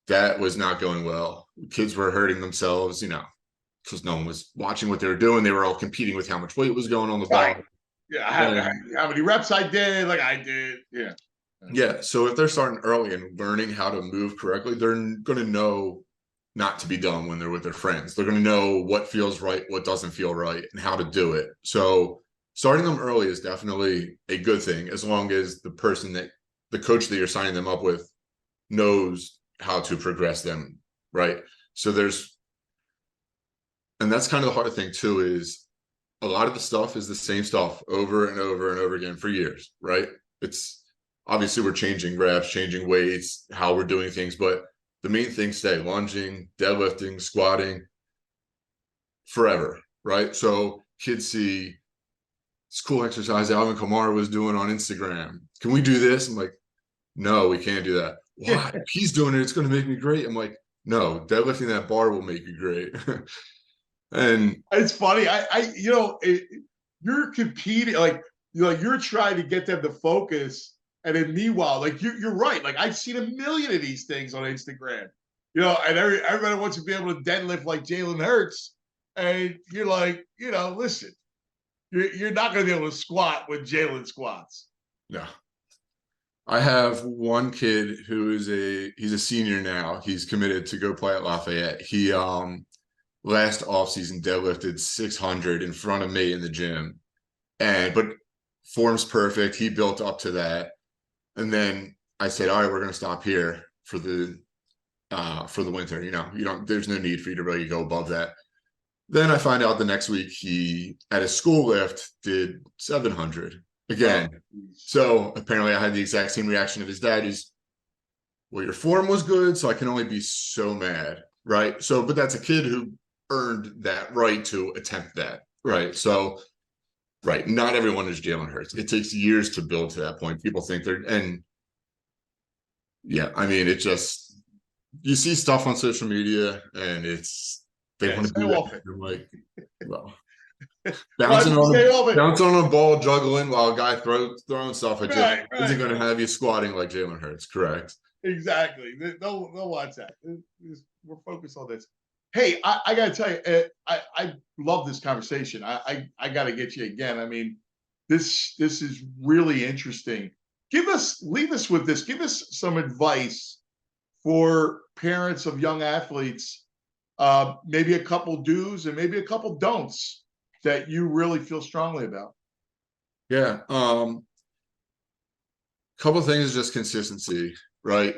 that was not going well. Kids were hurting themselves, because no one was watching what they were doing. They were all competing with how much weight was going on the bar. Yeah, how many reps I did, like I did. Yeah. Yeah. So if they're starting early and learning how to move correctly, they're going to know not to be done when they're with their friends. They're going to know what feels right, what doesn't feel right, and how to do it. So starting them early is definitely a good thing, as long as the coach that you're signing them up with knows how to progress them, right? So and that's kind of the hard thing too, is a lot of the stuff is the same stuff over and over and over again for years, right? It's obviously we're changing reps, changing weights, how we're doing things, but the main things stay: lunging, deadlifting, squatting, forever, right? So kids see this cool exercise Alvin Kamara was doing on Instagram. Can we do this? I'm like, no, we can't do that. Why? If he's doing it, it's going to make me great. I'm like, no, deadlifting that bar will make you great. And it's funny. You're competing, you're trying to get them to focus. And then meanwhile, like you're right. Like I've seen a million of these things on Instagram, and everybody wants to be able to deadlift like Jalen Hurts. And you're like, listen, you're not going to be able to squat when Jalen squats. No. I have one kid who he's a senior now. He's committed to go play at Lafayette. He last offseason deadlifted 600 in front of me in the gym, but form's perfect. He built up to that. And then I said, all right, we're going to stop here for the winter. There's no need for you to really go above that. Then I find out the next week he, at his school lift, did 700 again. So apparently I had the exact same reaction of his dad. He's, well, your form was good, so I can only be so mad, right? So, but that's a kid who earned that right to attempt that, right? So, right, not everyone is Jalen Hurts. It takes years to build to that point. People think you see stuff on social media, and they want to do that. You're like, well, bouncing on a ball, juggling while a guy throwing stuff at you isn't going to have you squatting like Jalen Hurts, correct? Exactly. They'll watch that. We're focused on this. Hey, I got to tell you, I love this conversation. I got to get you again. I mean, this is really interesting. Leave us with this. Give us some advice for parents of young athletes, maybe a couple do's and maybe a couple don'ts that you really feel strongly about. Yeah. Couple of things is just consistency, right?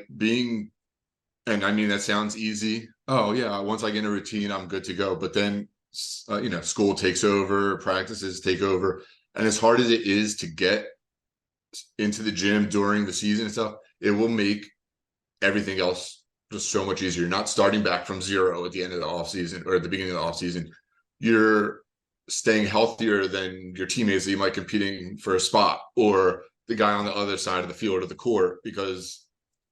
And I mean, that sounds easy. Oh yeah, once I get in a routine, I'm good to go. But then, school takes over, practices take over. And as hard as it is to get into the gym during the season and stuff, it will make everything else just so much easier. You're not starting back from zero at the end of the off season or at the beginning of the off season. You're staying healthier than your teammates that you might competing for a spot, or the guy on the other side of the field or the court, because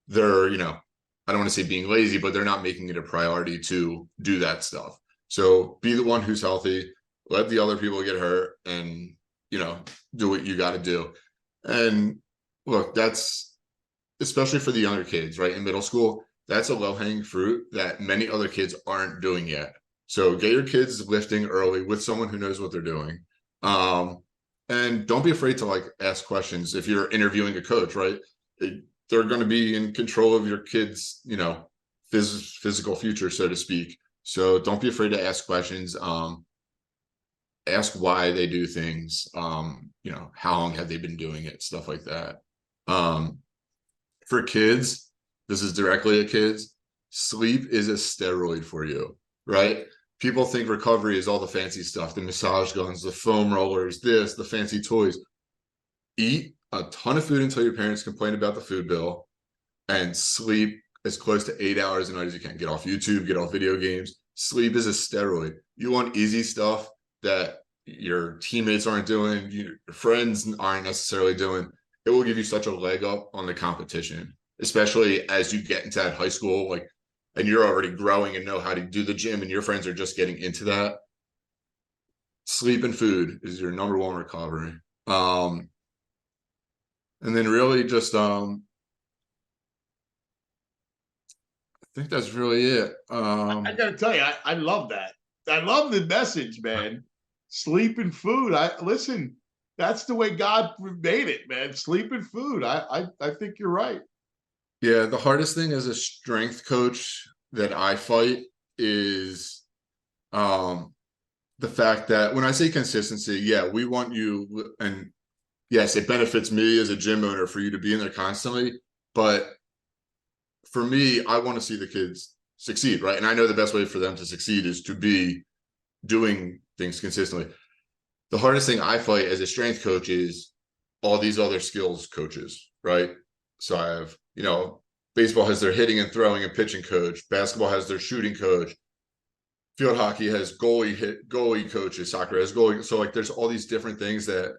they're, I don't want to say being lazy, but they're not making it a priority to do that stuff. So be the one who's healthy, let the other people get hurt, and do what you got to do. And look, that's especially for the younger kids, right? In middle school, that's a low-hanging fruit that many other kids aren't doing yet. So get your kids lifting early with someone who knows what they're doing. And don't be afraid to like ask questions. If you're interviewing a coach, right? They're going to be in control of your kids, physical future, so to speak. So don't be afraid to ask questions. Ask why they do things. How long have they been doing it? Stuff like that. For kids, this is directly at kids. Sleep is a steroid for you, right? People think recovery is all the fancy stuff, the massage guns, the foam rollers, the fancy toys. Eat a ton of food until your parents complain about the food bill, and sleep as close to 8 hours a night as you can. Get off YouTube, get off video games. Sleep is a steroid. You want easy stuff that your teammates aren't doing, your friends aren't necessarily doing. It will give you such a leg up on the competition, especially as you get into that high school, and you're already growing and know how to do the gym and your friends are just getting into that. Sleep and food is your number one recovery. And then really just, I think that's really it. I got to tell you, I love that. I love the message, man. Sleep and food. Listen, that's the way God made it, man. Sleep and food. I think you're right. Yeah, the hardest thing as a strength coach that I fight is the fact that when I say consistency, yeah, we want you, and yes, it benefits me as a gym owner for you to be in there constantly, but for me, I want to see the kids succeed, right? And I know the best way for them to succeed is to be doing things consistently. The hardest thing I fight as a strength coach is all these other skills coaches, right? So I have, baseball has their hitting and throwing and pitching coach. Basketball has their shooting coach. Field hockey has goalie coaches. Soccer has goalie. So there's all these different things that,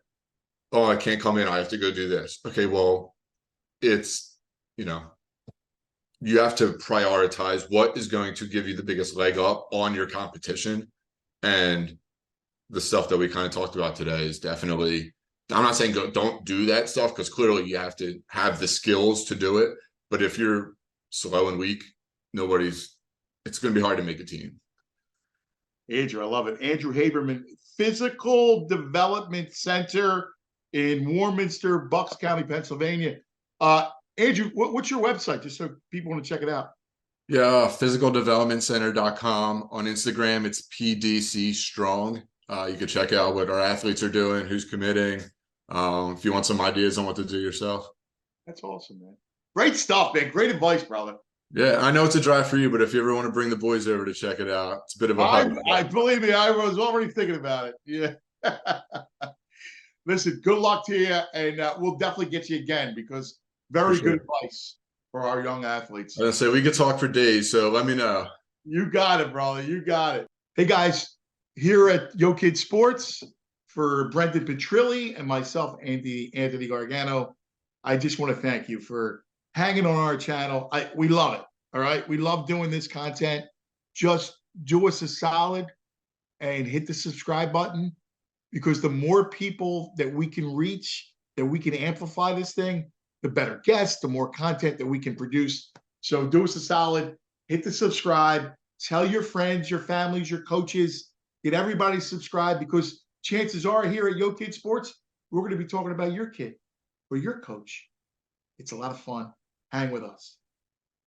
I can't come in. I have to go do this. Okay, well, it's, you have to prioritize what is going to give you the biggest leg up on your competition. And the stuff that we kind of talked about today is definitely, I'm not saying don't do that stuff, because clearly you have to have the skills to do it. But if you're slow and weak, it's going to be hard to make a team. Andrew, I love it. Andrew Haberman, Physical Development Center in Warminster, Bucks County, Pennsylvania. Andrew, what's your website, just so people want to check it out? Yeah, physicaldevelopmentcenter.com. On Instagram, it's PDC Strong. You can check out what our athletes are doing, who's committing. If you want some ideas on what to do yourself. That's awesome, man. Great stuff, man. Great advice, brother. Yeah, I know it's a drive for you, but if you ever want to bring the boys over to check it out, it's a bit of a I believe me, I was already thinking about it. Yeah. Listen, good luck to you, and we'll definitely get you again, because very good advice for our young athletes. I say we could talk for days, so let me know. You got it, brother. You got it. Hey, guys, here at Yo Kid Sports, for Brendan Petrilli and myself, Anthony Gargano, I just want to thank you for hanging on our channel. We love it. All right. We love doing this content. Just do us a solid and hit the subscribe button, because the more people that we can reach, that we can amplify this thing, the better guests, the more content that we can produce. So do us a solid, hit the subscribe, tell your friends, your families, your coaches, get everybody subscribed, because chances are here at Yo Kid Sports, we're going to be talking about your kid or your coach. It's a lot of fun. Hang with us.